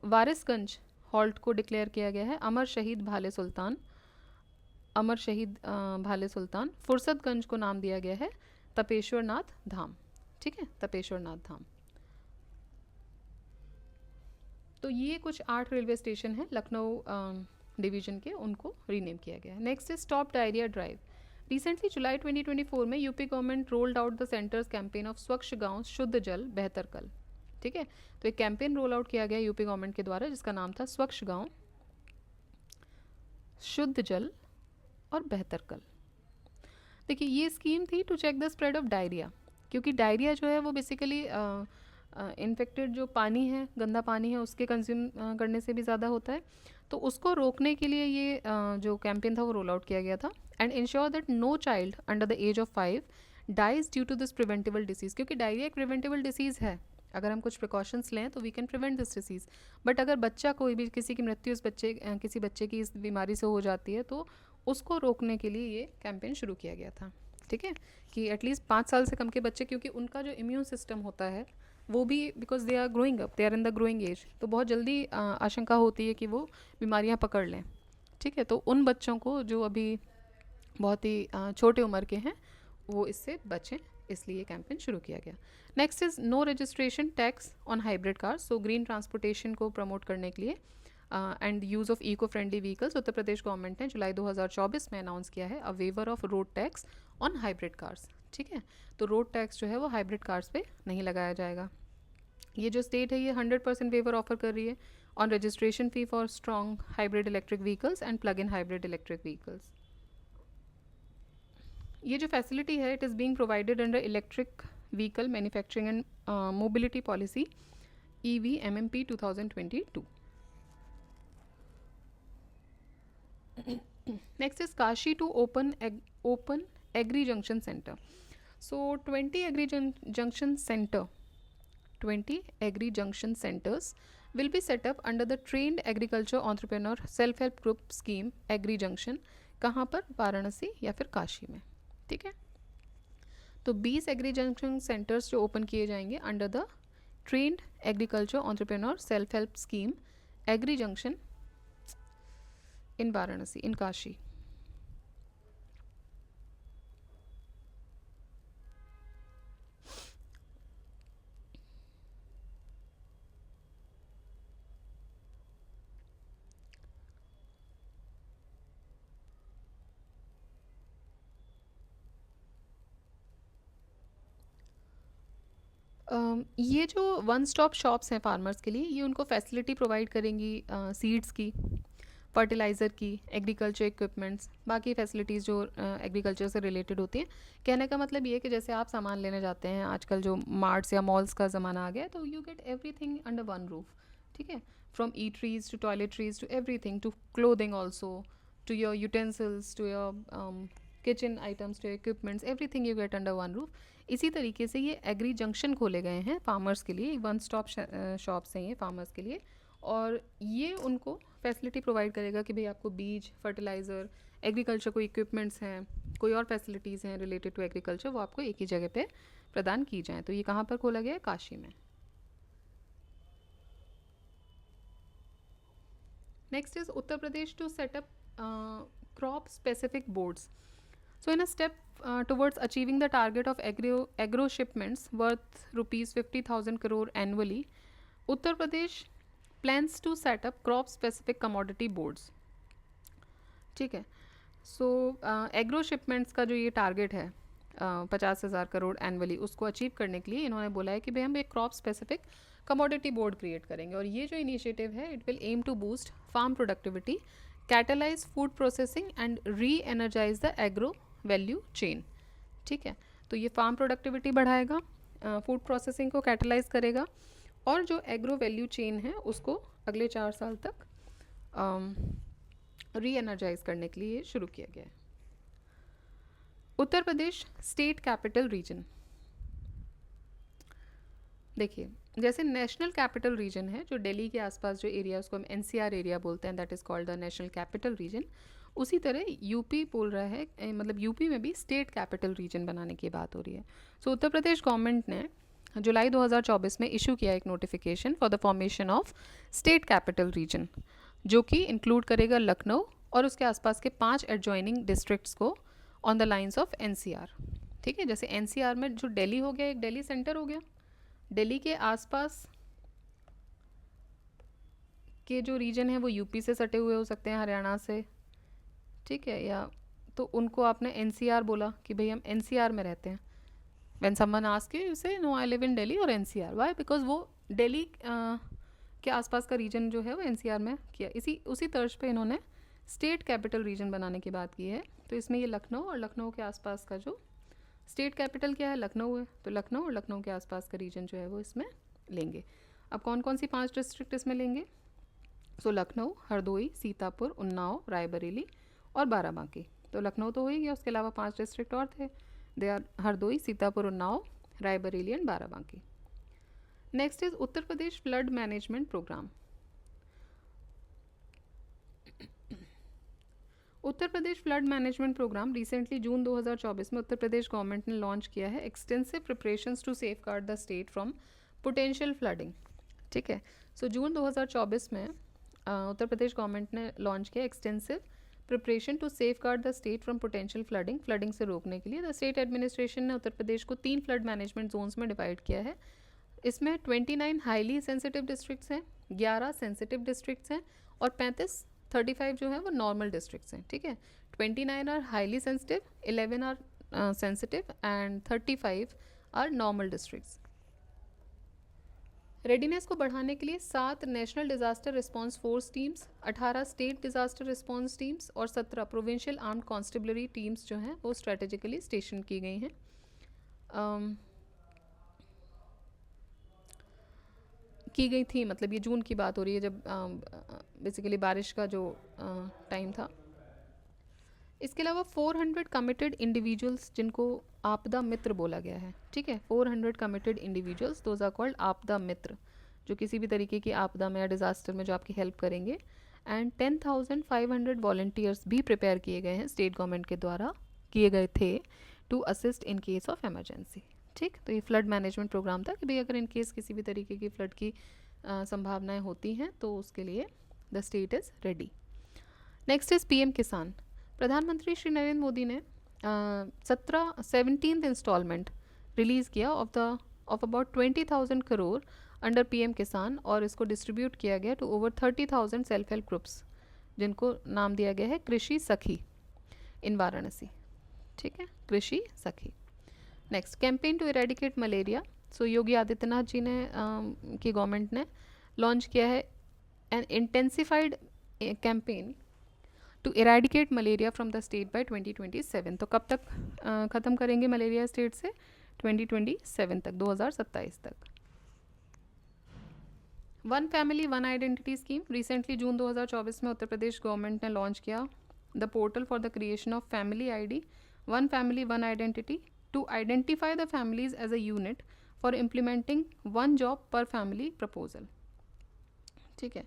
वारिसगंज हॉल्ट को डिक्लेयर किया गया है अमर शहीद भाले सुल्तान, अमर शहीद भाले सुल्तान. फुर्सतगंज को नाम दिया गया है तपेश्वर नाथ धाम. ठीक है, तपेश्वर नाथ धाम. तो ये कुछ 8 रेलवे स्टेशन हैं लखनऊ डिवीजन के, उनको रीनेम किया गया है. Next is stop diarrhoea drive. Recently जुलाई 2024 में UP government rolled out the centre's campaign of Swachh Gaon शुद्ध जल बेहतर कल. ठीक है, तो एक कैंपेन रोल आउट किया गया यूपी गवर्नमेंट के द्वारा जिसका नाम था स्वच्छ गांव शुद्ध जल और बेहतर कल. देखिए ये स्कीम थी to check the spread of diarrhoea, क्योंकि डायरिया जो है वो बेसिकली इन्फेक्टेड जो पानी है, गंदा पानी है, उसके कंज्यूम करने से भी ज़्यादा होता है. तो उसको रोकने के लिए ये जो कैंपेन था वो रोल आउट किया गया था. And ensure that no child under the age of 5 dies due to this preventable disease. क्योंकि डायरिया एक प्रिवेंटेबल डिसीज़ है, अगर हम कुछ प्रिकॉशंस लें तो we can prevent this disease. But अगर बच्चा कोई भी किसी की मृत्यु इस बच्चे किसी बच्चे की इस बीमारी से हो जाती है तो उसको रोकने के लिए ये कैंपेन शुरू किया गया था. ठीक है, कि एटलीस्ट 5 साल से कम के बच्चे, क्योंकि उनका जो इम्यून सिस्टम होता है वो भी because they are growing up, they are in the growing age, तो बहुत जल्दी आशंका होती है कि वो बीमारियां पकड़ लें. ठीक है, तो उन बच्चों को जो अभी बहुत ही छोटे उम्र के हैं वो इससे बचें, इसलिए कैंपेन शुरू किया गया. Next is no registration tax on hybrid cars. So green transportation को प्रमोट करने के लिए and use of eco friendly vehicles, Uttar Pradesh government ने जुलाई 2024 में अनाउंस किया है a waiver of road tax on hybrid cars. ठीक है, तो रोड टैक्स जो है वो हाइब्रिड कार्स पे नहीं लगाया जाएगा. ये जो स्टेट है ये 100% वेवर ऑफर कर रही है on registration fee for strong hybrid electric vehicles and plug in hybrid electric vehicles. ये जो फैसिलिटी है it is being provided under electric vehicle manufacturing and mobility policy EVMMP 2022. Next is Kashi to open Agri Junction Center. So 20 Junction Centers will be set up under the Trained Agriculture Entrepreneur Self-Help Group Scheme Agri Junction. कहाँ पर? वाराणसी या फिर काशी में. ठीक है, तो 20 agri junction centres जो open किए जाएंगे under the trained agriculture entrepreneur self help scheme agri junction in Varanasi in Kashi. ये जो वन स्टॉप शॉप्स हैं फार्मर्स के लिए, ये उनको फैसिलिटी प्रोवाइड करेंगी सीड्स की, फर्टिलाइज़र की, एग्रीकल्चर इक्विपमेंट्स, बाकी फैसिलिटीज़ जो एग्रीकल्चर से रिलेटेड होती हैं. कहने का मतलब ये है कि जैसे आप सामान लेने जाते हैं, आजकल जो मार्ट्स या मॉल्स का ज़माना आ गया है, तो you get everything under one roof. ठीक है, from eateries to toiletries to everything to clothing also to your utensils to your kitchen items to equipments, everything you get under one roof. इसी तरीके से ये एग्री जंक्शन खोले गए हैं farmers के लिए, वन स्टॉप शॉप्स हैं ये फार्मर्स के लिए, और ये उनको फैसिलिटी प्रोवाइड करेगा कि भाई आपको बीज, फर्टिलाइज़र, एग्रीकल्चर कोई इक्विपमेंट्स हैं, कोई और फैसिलिटीज़ हैं रिलेटेड टू एग्रीकल्चर, वो आपको एक ही जगह पे प्रदान की जाएँ। तो ये कहाँ पर खोला गया है? काशी में। Next is Uttar Pradesh to set up crop specific boards. So in a step towards achieving the target of agro shipments worth rupees 50,000 crore annually, Uttar Pradesh plans to set up crop specific commodity boards. ठीक है, सो agro shipments का जो ये target है 50,000 crore annually, उसको achieve करने के लिए इन्होंने बोला है कि भाई हम एक crop specific commodity board create करेंगे, और ये जो इनिशिएटिव है it will aim to boost farm productivity, catalyse food processing and re energise the agro value chain. ठीक है, तो ये फार्म प्रोडक्टिविटी बढ़ाएगा, फूड प्रोसेसिंग को कैटलाइज करेगा, और जो एग्रो वैल्यू चेन है उसको अगले 4 साल तक री एनर्जाइज करने के लिए शुरू किया गया है। उत्तर प्रदेश स्टेट कैपिटल रीजन, देखिए जैसे नेशनल कैपिटल रीजन है जो दिल्ली के आसपास जो एरिया, उसको हम एनसीआर एरिया बोलते हैं, that is called the national capital region, उसी तरह यूपी बोल रहा है, मतलब यूपी में भी स्टेट कैपिटल रीजन बनाने की बात हो रही है। सो उत्तर प्रदेश गवर्नमेंट ने जुलाई 2024 में इशू किया एक notification for the formation of state capital region, जो कि इंक्लूड करेगा लखनऊ और उसके आसपास के 5 एडजॉइनिंग डिस्ट्रिक्ट्स को on the lines of NCR. ठीक है, जैसे एनसीआर में जो दिल्ली हो गया, एक दिल्ली सेंटर हो गया, दिल्ली के आसपास के जो रीजन है वो यूपी से सटे हुए हो सकते हैं, हरियाणा से, ठीक है, या तो उनको आपने एनसीआर बोला कि भाई हम एनसीआर में रहते हैं। When someone ask you say no I live in Delhi और एनसीआर, व्हाई? बिकॉज वो दिल्ली के आसपास का रीजन जो है वो एनसीआर में किया। उसी तर्ज पे इन्होंने स्टेट कैपिटल रीजन बनाने की बात की है। तो इसमें ये लखनऊ और लखनऊ के आसपास का जो स्टेट कैपिटल क्या है, लखनऊ है, तो लखनऊ और लखनऊ के आसपास का रीजन जो है वो इसमें लेंगे। अब कौन कौन सी 5 डिस्ट्रिक्ट इसमें लेंगे? सो लखनऊ, हरदोई, सीतापुर, उन्नाव, रायबरेली और बाराबांकी। तो लखनऊ तो हो ही गया, उसके अलावा 5 डिस्ट्रिक्ट और थे, they are Hardoi, Sitapur, Unnao, Raebareli and Barabanki. Next is Uttar Pradesh flood management programme. Uttar Pradesh flood management programme recently जून 2024 में उत्तर प्रदेश गवर्नमेंट ने लॉन्च किया है, extensive preparations to safeguard the state from potential flooding. ठीक है, सो जून 2024 में उत्तर प्रदेश गवर्नमेंट ने लॉन्च किया extensive preparation to safeguard the state from potential flooding, flooding से रोकने के लिए। द स्टेट एडमिनिस्ट्रेशन ने उत्तर प्रदेश को 3 फ्लड मैनेजमेंट जोन्स में डिवाइड किया है। इसमें 29 हाईली सेंसिटिव डिस्ट्रिक्ट्स हैं, 11 सेंसिटिव डिस्ट्रिक्ट्स हैं और 35 जो है वो नॉर्मल डिस्ट्रिक्ट्स हैं। ठीक है, 29 are highly sensitive, 11 are sensitive and 35 are normal districts. Readiness को बढ़ाने के लिए 7 national disaster response force teams, 18 state disaster response teams और 17 प्रोविंशियल आर्म्ड कॉन्स्टेबलरी टीम्स जो हैं वो स्ट्रेटेजिकली स्टेशन की गई हैं। की गई थी, मतलब ये जून की बात हो रही है जब बेसिकली बारिश का जो टाइम था। इसके अलावा 400 कमिटेड इंडिविजुअल्स जिनको आपदा मित्र बोला गया है। ठीक है, 400 committed individuals, those are called Aapda Mitra, जो किसी भी तरीके की आपदा में या डिज़ास्टर में जो आपकी हेल्प करेंगे। एंड 10,500 वॉल्टियर्स भी प्रिपेयर किए गए हैं, स्टेट गवर्नमेंट के द्वारा किए गए थे, to assist in case of emergency. ठीक, तो ये फ्लड मैनेजमेंट प्रोग्राम था कि भाई अगर इन केस किसी भी तरीके की फ्लड की संभावनाएं होती हैं तो उसके लिए the state is ready. Next is PM Kisan. प्रधानमंत्री श्री नरेंद्र मोदी ने 17th इंस्टॉलमेंट रिलीज़ किया of about 20,000 crore under PM Kisan, और इसको डिस्ट्रीब्यूट किया गया to over 30,000 self help groups, जिनको नाम दिया गया है कृषि सखी इन वाराणसी। ठीक है, Krishi Sakhi. Next, campaign to eradicate malaria. So Yogi Adityanath ji ने की गवर्नमेंट ने लॉन्च किया है an intensified campaign to eradicate malaria from the state by 2027। तो कब तक ख़त्म करेंगे मलेरिया स्टेट से? 2027 तक, 2027 तक। One family one identity scheme. Recently जून 2024 में उत्तर प्रदेश गवर्नमेंट ने लॉन्च किया the portal for the creation of family ID, one family one identity, to identify the families as a unit for implementing one job per family proposal. ठीक है,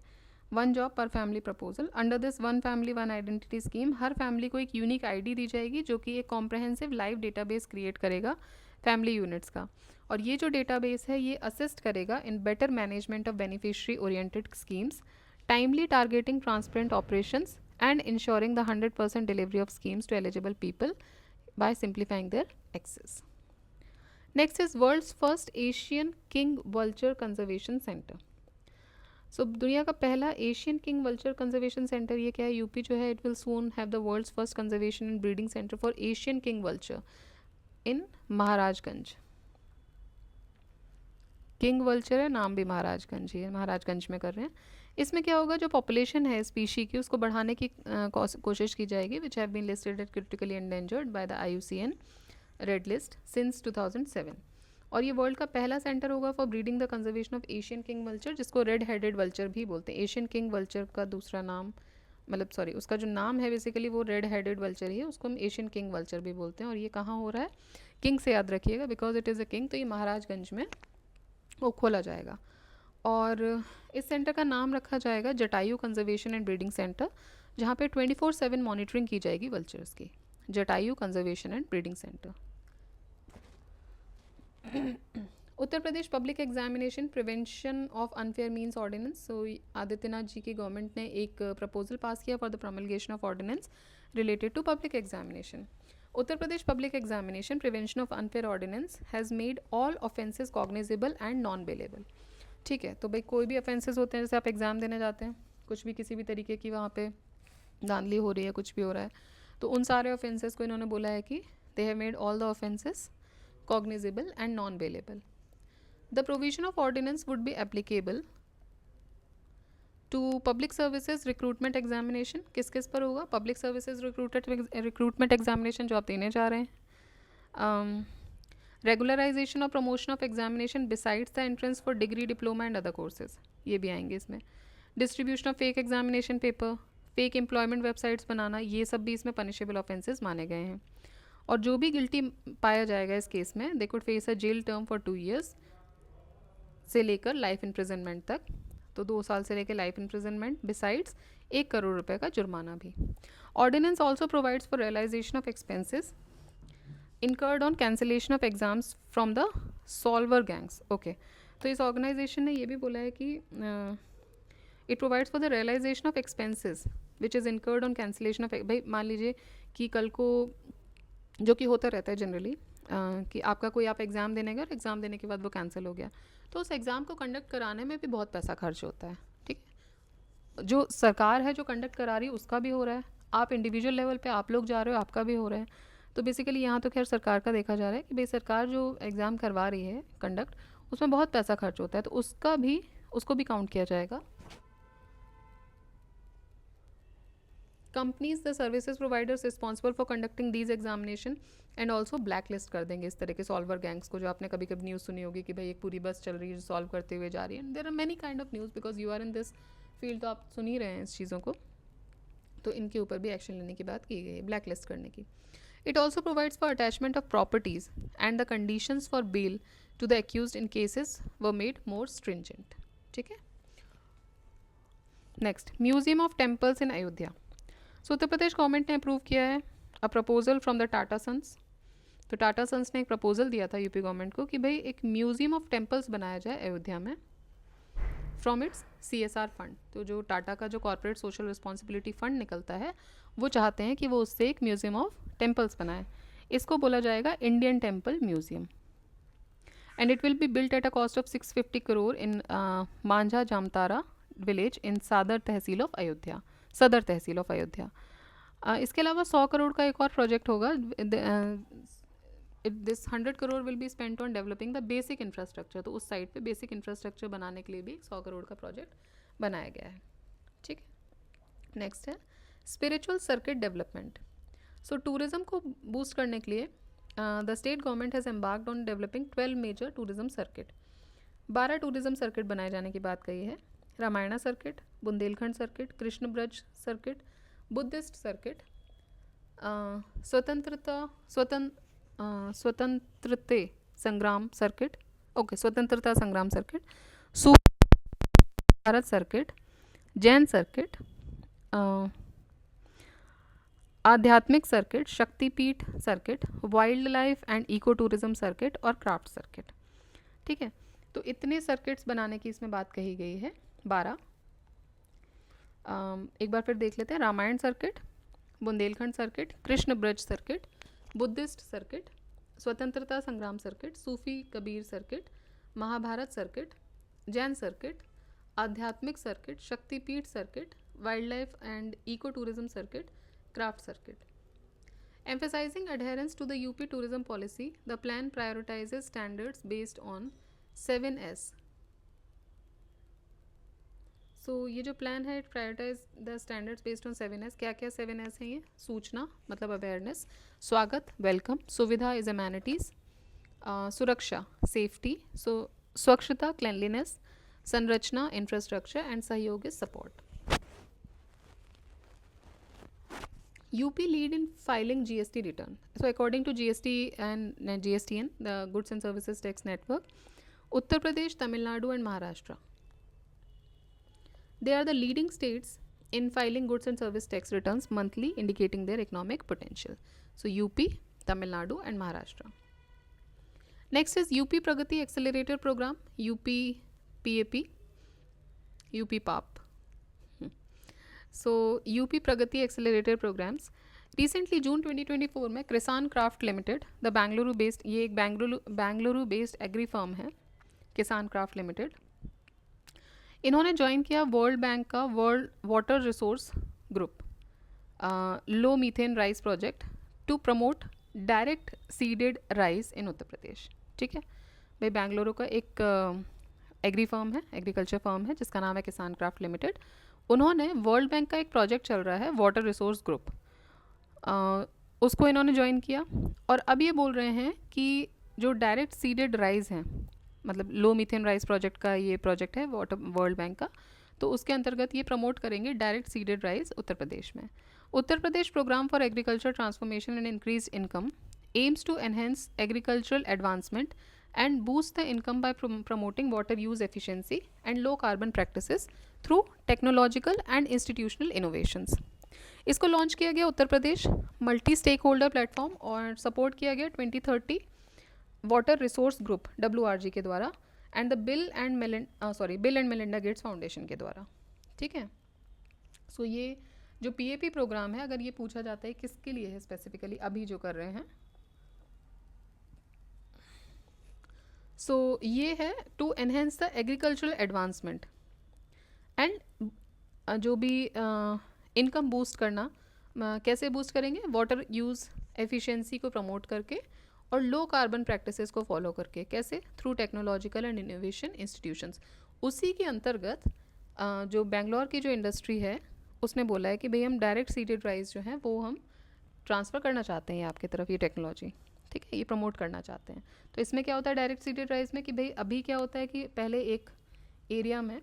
one job पर family proposal. Under this one family one identity scheme her family को एक unique ID दी जाएगी जो कि एक comprehensive live database create करेगा फैमिली यूनिट्स का. और ये जो डेटाबेस है ये असिस्ट करेगा in better management of beneficiary oriented schemes, timely targeting transparent operations and ensuring the 100% delivery of schemes to eligible people by simplifying their access. Next is world's first Asian king vulture conservation center. So दुनिया का पहला Asian king vulture conservation centre ये क्या है? UP जो है it will soon have the world's first conservation and breeding centre for Asian king vulture in Maharajganj. King vulture है, नाम भी महाराजगंज ही है, महाराजगंज में कर रहे हैं. इसमें क्या होगा, जो पॉपुलेशन है स्पीशी की उसको बढ़ाने की कोशिश की जाएगी which have been listed at critically endangered by the IUCN red list since 2007. और ये वर्ल्ड का पहला सेंटर होगा for breeding the conservation of Asian king vulture, जिसको रेड हेडेड वल्चर भी बोलते हैं. एशियन किंग वल्चर का दूसरा नाम, मतलब सॉरी उसका जो नाम है बेसिकली वो रेड हेडेड वल्चर ही है, उसको हम एशियन किंग वल्चर भी बोलते हैं. और ये कहाँ हो रहा है? किंग से याद रखिएगा because it is a king. तो ये महाराजगंज में वो खोला जाएगा. और इस सेंटर का नाम रखा जाएगा Jatayu conservation and breeding centre, जहाँ पे 24/7 मॉनिटरिंग की जाएगी वल्चर्स की. Jatayu conservation and breeding centre. Uttar Pradesh public examination prevention of unfair means ordinance. So Adityanath ji की गवर्नमेंट ने एक प्रपोजल पास किया for the promulgation of ordinance related to public examination. Uttar Pradesh public examination prevention of unfair ordinance has made all offences cognizable and non bailable. ठीक है, तो भाई कोई भी ऑफेंसेस होते हैं, जैसे आप एग्ज़ाम देने जाते हैं, कुछ भी किसी भी तरीके की वहाँ पे धांधली हो रही है, कुछ भी हो रहा है, तो उन सारे ऑफेंसेस को इन्होंने बोला है कि दे have made all the offences cognizable and non-bailable. The provision of ordinance would be applicable to public services recruitment examination. किस किस पर होगा? Public services recruitment examination जो आप देने जा रहे हैं. Regularization or promotion of examination besides the entrance for degree, diploma and other courses. ये भी आएंगे इसमें. Distribution of fake examination paper, fake employment websites बनाना, ये सब भी इसमें punishable offenses माने गए हैं. और जो भी गिल्टी पाया जाएगा इस केस में they could face a jail term for 2 years से लेकर लाइफ इम्प्रिजनमेंट तक. तो 2 साल से लेकर लाइफ इम्प्रिजनमेंट बिसाइड्स 1 करोड़ रुपए का जुर्माना भी. Ordinance also provides for realisation of expenses incurred on cancellation of exams from the solver gangs. Okay, तो इस ऑर्गेनाइजेशन ने ये भी बोला है कि it provides for the realisation of expenses which is incurred on cancellation of. भाई मान लीजिए कि कल को, जो कि होता रहता है जनरली, कि आपका कोई आप एग्ज़ाम देने गए और एग्ज़ाम देने के बाद वो कैंसिल हो गया, तो उस एग्ज़ाम को कंडक्ट कराने में भी बहुत पैसा खर्च होता है. ठीक है, जो सरकार है जो कंडक्ट करा रही है उसका भी हो रहा है, आप इंडिविजुअल लेवल पे आप लोग जा रहे हो आपका भी हो रहा है. तो बेसिकली यहाँ तो खैर सरकार का देखा जा रहा है कि भाई सरकार जो एग्ज़ाम करवा रही है कंडक्ट, उसमें बहुत पैसा खर्च होता है, तो उसको भी काउंट किया जाएगा. Companies the services providers responsible for conducting these examination and also black list कर देंगे इस तरह के सॉल्वर गैंग्स को, जो आपने कभी कभी न्यूज़ सुनी होगी कि भाई एक पूरी बस चल रही है जो सॉल्व करते हुए जा रही है. There are many kind of news because you are in this field, तो आप सुन ही रहे हैं इस चीज़ों को. तो इनके ऊपर भी एक्शन लेने की बात की गई है, ब्लैक लिस्ट करने की. It also provides for attachment of properties and the conditions for bail to the accused in cases were made more stringent. ठीक है, next, museum of temples in Ayodhya. So Uttar Pradesh government ने अप्रूव किया है a proposal from the Tata Sons. तो Tata sons ने एक proposal दिया था यूपी गवर्नमेंट को कि भाई एक म्यूजियम ऑफ टेम्पल्स बनाया जाए अयोध्या में फ्रॉम इट्स CSR फंड. तो जो टाटा का जो कॉर्पोरेट सोशल रिस्पॉन्सिबिलिटी फंड निकलता है वो चाहते हैं कि वो उससे एक म्यूजियम ऑफ टेम्पल्स बनाए. इसको बोला जाएगा Indian temple museum. And it will be built at a cost of 650 crore in Manjha Jamtara village in सदर तहसील ऑफ अयोध्या. इसके अलावा 100 करोड़ का एक और प्रोजेक्ट होगा. This 100 crore will be spent on developing the basic infrastructure. तो उस साइड पे बेसिक इंफ्रास्ट्रक्चर बनाने के लिए भी 100 करोड़ का प्रोजेक्ट बनाया गया है. ठीक है, नेक्स्ट है spiritual circuit development. So tourism को बूस्ट करने के लिए the state government has embarked on developing 12 major tourism circuit. 12 tourism circuit बनाए जाने की बात कही है. Ramayana circuit, Bundelkhand circuit, Krishna Braj circuit, Buddhist circuit, Swatantrata Sangram circuit, okay, Swatantrata Sangram circuit, Sufi Bharat circuit, Jain circuit, Adhyatmik circuit, Shaktipeeth circuit, wild life and eco tourism circuit और क्राफ्ट सर्किट। ठीक है, तो इतने सर्किट्स बनाने की इसमें बात कही गई है, 12। एक बार फिर देख लेते हैं। Ramayana circuit, Bundelkhand circuit, Krishna Braj circuit, Buddhist circuit, Swatantrata Sangram circuit, Sufi Kabir circuit, Mahabharat circuit, Jain circuit, Adhyatmik circuit, Shaktipeeth circuit, wild life and eco tourism circuit, craft circuit. Emphasizing adherence to the UP tourism policy, the plan prioritizes standards based on 7S. So ये जो plan है, prioritise the standards based on 7S। क्या क्या 7S हैं ये? सूचना मतलब awareness, स्वागत वेलकम, सुविधा इज एमेनिटीज, सुरक्षा सेफ्टी, स्वच्छता क्लेanliness, संरचना इंफ्रास्ट्रक्चर एंड सहयोग is support. UP lead in filing GST return. So according to GST and GSTN, the Goods and Services Tax Network, Uttar Pradesh, Tamil Nadu and Maharashtra, they are the leading states in filing goods and service tax returns monthly, indicating their economic potential. So UP, Tamil Nadu and Maharashtra. Next is UP Pragati Accelerator Program, UP PAP, UP PAP. So UP Pragati accelerator programmes. Recently जून 2024 में Kisan craft limited, the Bengaluru based, ये एक Bengaluru based agri firm है, Kisan craft limited, इन्होंने join किया World Bank का world water resource group low methane rice project to promote direct seeded rice in Uttar Pradesh. ठीक है भाई, बेंगलुरु का एक एग्री फर्म है, एग्रीकल्चर फर्म है, जिसका नाम है किसान क्राफ्ट लिमिटेड। उन्होंने वर्ल्ड बैंक का एक प्रोजेक्ट चल रहा है वाटर रिसोर्स ग्रुप, उसको इन्होंने ज्वाइन किया और अब ये बोल रहे हैं कि जो डायरेक्ट सीडेड राइस हैं, मतलब लो मीथेन राइस प्रोजेक्ट का ये प्रोजेक्ट है वाटर वर्ल्ड बैंक का, तो उसके अंतर्गत ये प्रमोट करेंगे direct seeded rice Uttar Pradesh में। Uttar Pradesh programme for agriculture transformation and increase income aims to enhance agricultural advancement and boost the income by promoting water use efficiency and low carbon practices through technological and institutional innovations. इसको launch किया गया Uttar Pradesh multi stake holder platform और support किया गया 2030 water resource group WRG के द्वारा and the bill and Melinda Gates foundation के द्वारा। ठीक है, सो ये जो PAP प्रोग्राम है, अगर ये पूछा जाता है किसके लिए है स्पेसिफिकली अभी जो कर रहे हैं, सो ये है to enhance the agricultural advancement and जो भी इनकम बूस्ट करना, कैसे बूस्ट करेंगे, वाटर यूज़ एफिशिएंसी को प्रमोट करके और लो कार्बन प्रैक्टिसेस को फॉलो करके, कैसे, through technological and innovation institutions. उसी के अंतर्गत जो बेंगलोर की जो इंडस्ट्री है उसने बोला है कि भाई हम डायरेक्ट सीडेड राइस जो है वो हम ट्रांसफ़र करना चाहते हैं आपकी तरफ, ये टेक्नोलॉजी। ठीक है, ये प्रमोट करना चाहते हैं। तो इसमें क्या होता है डायरेक्ट सीडेड राइस में कि भाई अभी क्या होता है कि पहले एक एरिया में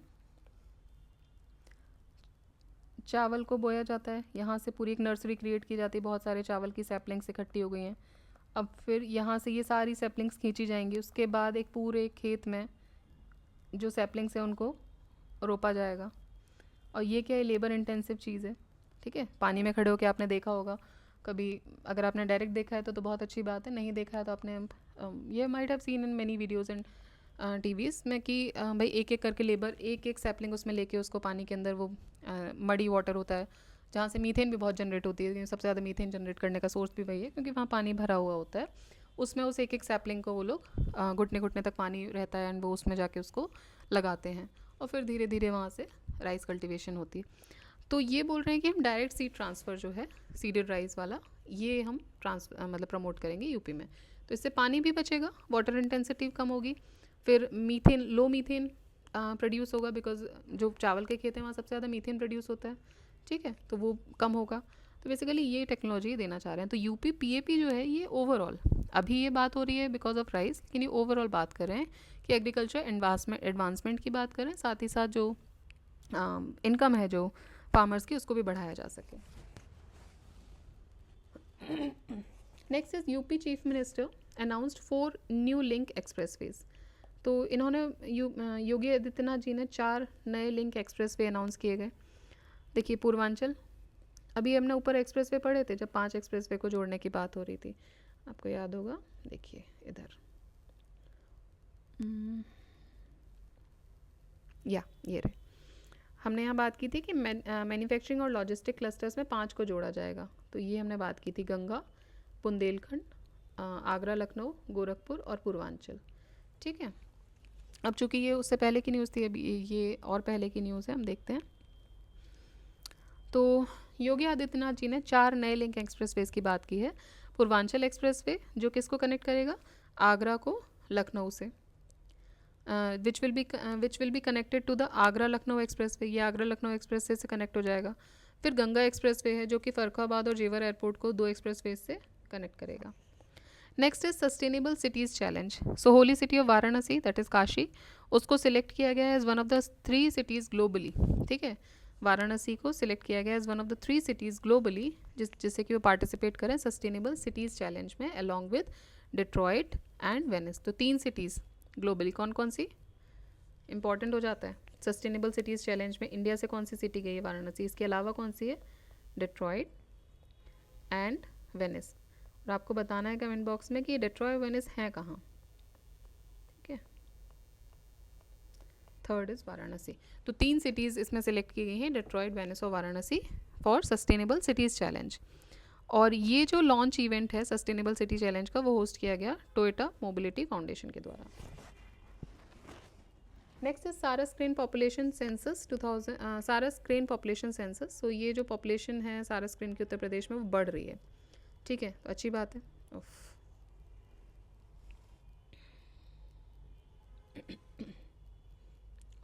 चावल को बोया जाता है, यहाँ से पूरी एक नर्सरी क्रिएट की जाती है, बहुत सारे चावल की सैपलिंग्स इकट्ठी हो गई हैं। अब फिर यहाँ से ये सारी सैपलिंग्स खींची जाएंगी, उसके बाद एक पूरे खेत में जो सैपलिंग्स हैं उनको रोपा जाएगा। और ये क्या है, लेबर इंटेंसिव चीज़ है। ठीक है, पानी में खड़े होकर आपने देखा होगा कभी, अगर आपने डायरेक्ट देखा है तो बहुत अच्छी बात है, नहीं देखा है तो आपने ये might have seen in many videos and TVs में कि भाई एक एक करके लेबर एक एक सैपलिंग उसमें लेके उसको पानी के अंदर, वो मडी वाटर होता है जहाँ से मीथेन भी बहुत जनरेट होती है, सबसे ज़्यादा मीथेन जनरेट करने का सोर्स भी वही है क्योंकि वहाँ पानी भरा हुआ होता है, उसमें उस एक एक सैपलिंग को वो लोग घुटने घुटने तक पानी रहता है एंड वो उसमें जाके उसको लगाते हैं और फिर धीरे धीरे वहाँ से राइस कल्टिवेशन होती है। तो ये बोल रहे हैं कि हम डायरेक्ट सीड ट्रांसफ़र जो है सीडेड राइस वाला, ये हम मतलब प्रमोट करेंगे यूपी में। तो इससे पानी भी बचेगा, वाटर इंटेंसिटी कम होगी, फिर मीथेन, लो मीथेन प्रोड्यूस होगा, बिकॉज जो चावल के खेत हैं वहाँ सबसे ज़्यादा मीथेन प्रोड्यूस होता है। ठीक है, तो वो कम होगा। तो बेसिकली ये टेक्नोलॉजी देना चाह रहे हैं। तो यूपी PAP जो है ये ओवरऑल, अभी ये बात हो रही है बिकॉज ऑफ राइस, लेकिन ये ओवरऑल बात कर रहे हैं कि एग्रीकल्चर एडवांसमेंट की बात करें, साथ ही साथ जो इनकम है जो फार्मर्स की उसको भी बढ़ाया जा सके। Next is UP chief minister announced 4 new link expressways. तो इन्होंने योगी आदित्यनाथ जी ने 4 नए लिंक एक्सप्रेसवे अनाउंस किए गए। देखिए पूर्वांचल, अभी हमने ऊपर एक्सप्रेसवे पढ़े थे जब 5 एक्सप्रेसवे को जोड़ने की बात हो रही थी, आपको याद होगा। देखिए इधर या ये रहे, हमने यहाँ बात की थी कि मैन्युफैक्चरिंग और लॉजिस्टिक क्लस्टर्स में 5 को जोड़ा जाएगा। तो ये हमने बात की थी गंगा, बुंदेलखंड, आगरा, लखनऊ, गोरखपुर और पूर्वांचल। ठीक है, अब चूंकि ये उससे पहले की न्यूज़ थी, अभी ये और पहले की न्यूज़ है, हम देखते हैं। तो योगी आदित्यनाथ जी ने 4 नए लिंक एक्सप्रेसवेज की बात की है। पूर्वांचल एक्सप्रेसवे जो किसको कनेक्ट करेगा, आगरा को लखनऊ से, which will be connected to the Agra Lucknow expressway, ये आगरा लखनऊ एक्सप्रेसवे से कनेक्ट हो जाएगा। फिर गंगा एक्सप्रेसवे है जो कि फर्रुखाबाद और जेवर एयरपोर्ट को 2 एक्सप्रेसवे से कनेक्ट करेगा। Next is sustainable cities challenge. So holy city of Varanasi that is Kashi, उसको सिलेक्ट किया गया है as one of the 3 cities globally. ठीक है, वाराणसी को सिलेक्ट किया गया as one of the 3 cities globally जिससे कि वो पार्टिसिपेट करें सस्टेनेबल सिटीज़ चैलेंज में along with Detroit and Venice. तो 3 सिटीज़ ग्लोबली कौन कौन सी इंपॉर्टेंट हो जाता है सस्टेनेबल सिटीज़ चैलेंज में। इंडिया से कौन सी सिटी गई है, वाराणसी, इसके अलावा कौन सी है, डिट्रॉइट एंड वेनिस। और आपको बताना है कमेंट बॉक्स में कि ये डिट्रॉइट वेनिस है कहाँ। ठीक है, थर्ड इज वाराणसी। तो 3 सिटीज़ इसमें सेलेक्ट की गई हैं, डिट्रॉइट, वेनिस और Varanasi, for sustainable cities challenge. और ये जो लॉन्च इवेंट है सस्टेनेबल सिटी चैलेंज का, वो होस्ट किया गया टोयोटा मोबिलिटी फाउंडेशन के द्वारा। नेक्स्ट इज सारस क्रेन पॉपुलेशन सेंसस 2000, सारस क्रेन पॉपुलेशन सेंसस। सो ये जो पॉपुलेशन है सारस क्रेन की उत्तर प्रदेश में वो बढ़ रही है। ठीक है, तो अच्छी बात है।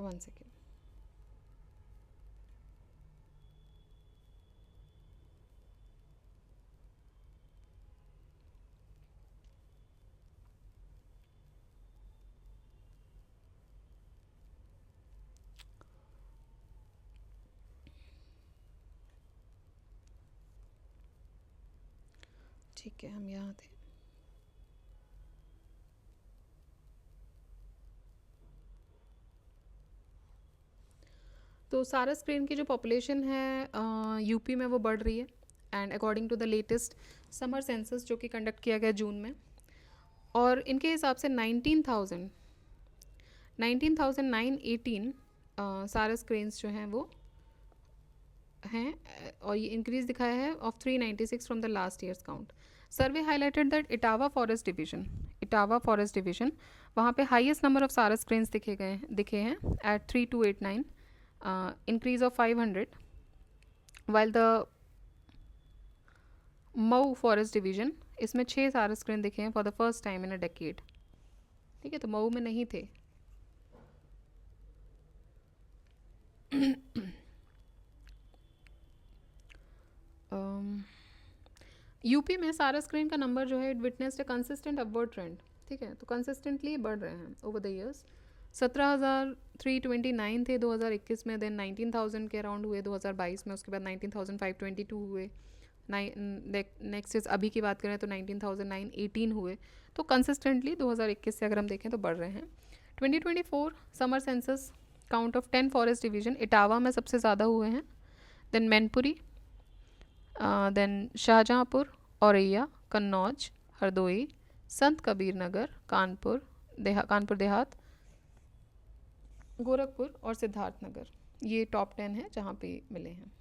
वन सेकेंड, ठीक है, हम यहाँ थे। तो सारस क्रेन की जो पॉपुलेशन है यूपी में वो बढ़ रही है। And according to the latest summer census जो कि कंडक्ट किया गया जून में, और इनके हिसाब से 19,918 सारस क्रेन्स जो हैं वो हैं, और ये इंक्रीज दिखाया है of 396 from the last years count. Survey highlighted that Etawah forest division वहाँ पे highest number of sarus cranes दिखे हैं at 3289, increase of 500, while the Mau forest division इसमें 6 सारस क्रेन दिखे हैं for the first time in a decade. ठीक है, तो मऊ में नहीं थे। यूपी में सारस क्रेन का नंबर जो है it witnessed a consistent upward trend. ठीक है, तो कंसिस्टेंटली बढ़ रहे हैं ओवर द ईयर्स। 17,329 थे 2021 में, देन 19,000 के अराउंड हुए 2022 में, उसके बाद 19,522 हुए। नेक्स्ट इज अभी की बात करें तो 19,918 हुए। तो कंसिस्टेंटली 2021 से अगर हम देखें तो बढ़ रहे हैं। 2024 summer census count of 10 forest division Etawah में सबसे ज़्यादा हुए हैं, देन मैनपुरी, देन शाहजहाँपुर, औरैया, कन्नौज, हरदोई, संत कबीर नगर, कानपुर देहात, गोरखपुर और सिद्धार्थ नगर। ये टॉप 10 है जहाँ पे मिले हैं।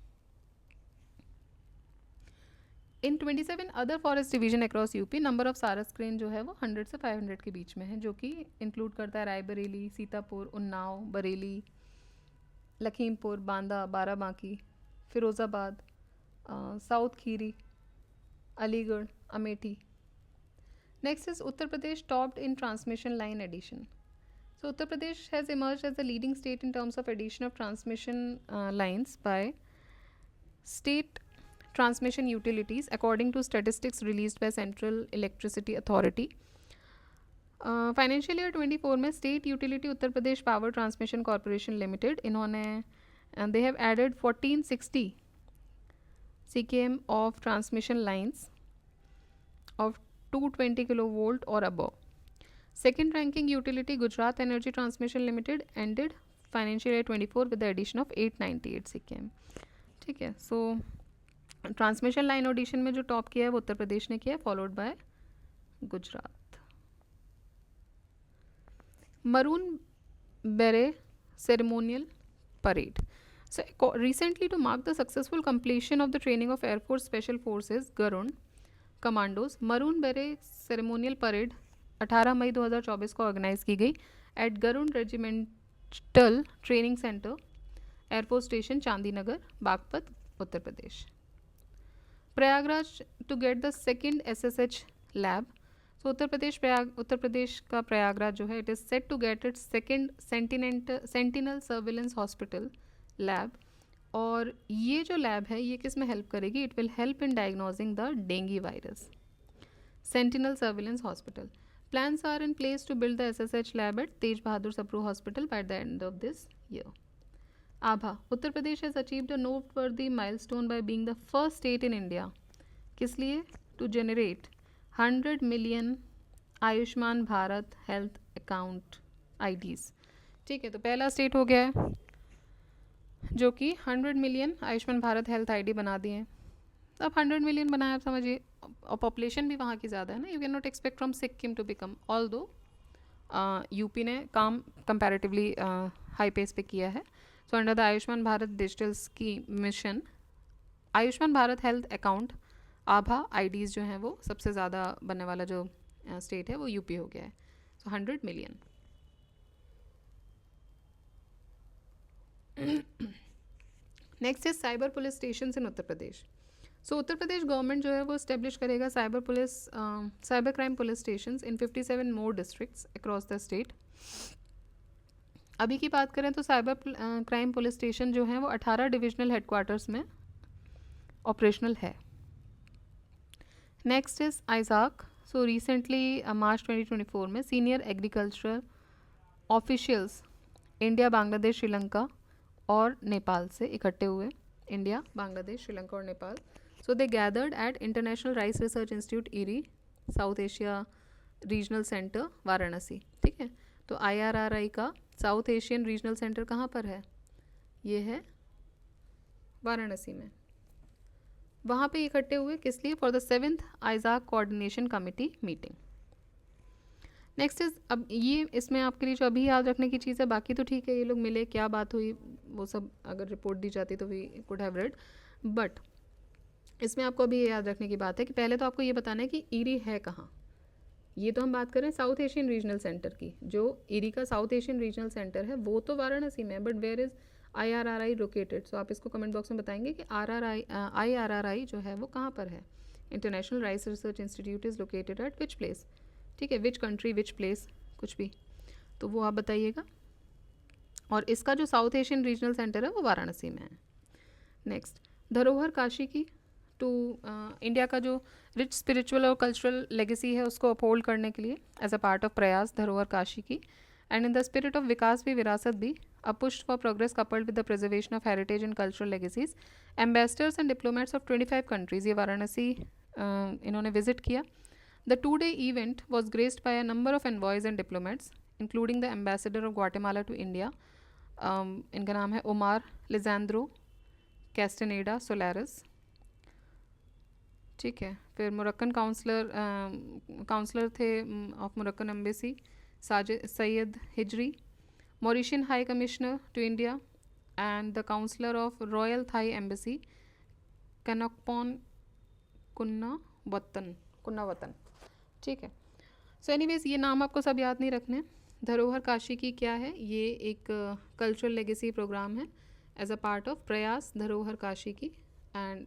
इन 27 other forest division across UP number of सारस क्रेन जो है वो 100 से 500 के बीच में है, जो कि इंक्लूड करता है Raebareli, Sitapur, Unnao, Bareilly, Lakhimpur, Banda, Barabanki, Firozabad, south Kheri, Aligarh, Amethi. Next is Uttar Pradesh topped in transmission line addition. So Uttar Pradesh has emerged as the leading state in terms of addition of transmission lines by state transmission utilities according to statistics released by Central Electricity Authority. Financial year 24 में State Utility Uttar Pradesh Power Transmission Corporation Limited इन्होंने they have added 1460 CKM of transmission lines, of 220 kilovolt or above. Second ranking utility Gujarat Energy Transmission Limited ended financial year 24 with the addition of 898 CKM. ठीक है, सो transmission line audition में जो top किया है वो उत्तर प्रदेश ने किया है, फॉलोड बाय गुजरात. मरून बेरे ceremonial parade. So recently, to mark the successful completion of the training of Air Force Special Forces Garud Commandos, Maroon Beret Ceremonial Parade 18 मई 2024 को ऑर्गेनाइज की गई at Garud regimental training centre, air force station, Chandi Nagar, Baghpat, Uttar Pradesh. Prayagraj to get the second SSH lab. तो उत्तर प्रदेश का प्रयागराज जो है, it is set to get its second sentinel surveillance hospital lab. और ये जो लैब है ये किस में हेल्प करेगी? It will help in diagnosing the dengue virus. Sentinel surveillance hospital. Plans are in place to build the SSH lab at Tej Bahadur Sapru hospital by the end of this year. आभा. Uttar Pradesh has achieved a noteworthy milestone by being the first state in India. किस लिए? To generate 100 million Ayushman Bharat health account IDs. ठीक है, तो पहला state हो गया है जो कि 100 million Ayushman Bharat health ID बना दिए हैं. तो अब 100 मिलियन बनाया, आप समझिए, और पॉपुलेशन भी वहाँ की ज़्यादा है ना. You can not expect from Sikkim to become, although UP ने काम कंपैरेटिवली हाई पेस पे किया है. So under the Ayushman Bharat digital scheme mission, Ayushman Bharat health account आभा IDs जो हैं वो सबसे ज़्यादा बनने वाला जो स्टेट है वो यूपी हो गया है. सो 100 million. Next is cyber police station in Uttar Pradesh. So Uttar Pradesh government जो है वो इस्टेब्लिश करेगा cyber crime police station in 57 more districts across the state. अभी की बात करें तो साइबर क्राइम पुलिस स्टेशन जो है वो 18 डिविजनल हेडक्वार्टर्स में ऑपरेशनल है. नेक्स्ट इज आइजाक. सो रिसेंटली मार्च 2024 में senior agricultural officials India, Bangladesh, Sri Lanka और नेपाल से इकट्ठे हुए. इंडिया, बांग्लादेश, श्रीलंका और Nepal. So they gathered at international rice research institute IRRI, South Asia regional centre, Varanasi. ठीक है, तो IRRI का साउथ एशियन रीजनल सेंटर कहाँ पर है? ये है वाराणसी में. वहाँ पे इकट्ठे हुए किस लिए? For the 7th आइजाक coordination committee meeting. Next is, अब ये इसमें आपके लिए जो अभी याद रखने की चीज़ है, बाकी तो ठीक है, ये लोग मिले, क्या बात हुई, वो सब अगर रिपोर्ट दी जाती तो we could have read. But इसमें आपको अभी ये याद रखने की बात है कि पहले तो आपको ये बताना है कि ईरी है कहाँ. ये तो हम बात करें साउथ एशियन रीजनल सेंटर की. जो ईरी का साउथ एशियन रीजनल सेंटर है वो तो वाराणसी में है, but where is IRRI located? So आप इसको कमेंट बॉक्स में बताएंगे कि IRRI जो है वो कहाँ पर है. International rice research institute is located at which place. ठीक है, विच कंट्री, विच प्लेस, कुछ भी, तो वो आप बताइएगा. और इसका जो साउथ एशियन रीजनल सेंटर है वो वाराणसी में है. नेक्स्ट, धरोहर काशी की. टू इंडिया का जो रिच स्पिरिचुअल और कल्चरल लेगेसी है उसको अपहोल्ड करने के लिए as a part of Prayas Dharohar Kashi की, and in the spirit of विकास भी विरासत भी, a push for progress coupled with the preservation of heritage and cultural legacies. Ambassadors and diplomats of 25 countries ये वाराणसी इन्होंने विजिट किया. The 2-day event was graced by a number of envoys and diplomats, including the ambassador of Guatemala to India. इनका नाम है OMR लिजेंड्रो कैस्टनेडा Solaris. ठीक है, फिर Moroccan counsellor थे of Moroccan embassy Syed Hijri, Mauritian High Commissioner to India, and the Counselor of Royal Thai Embassy, Kanokpon कुन्नावतन. ठीक है, so anyways ये नाम आपको सब याद नहीं रखने. धरोहर काशी की क्या है? ये एक कल्चरल लेगेसी प्रोग्राम है as a part of Prayas Dharohar Kashi की, and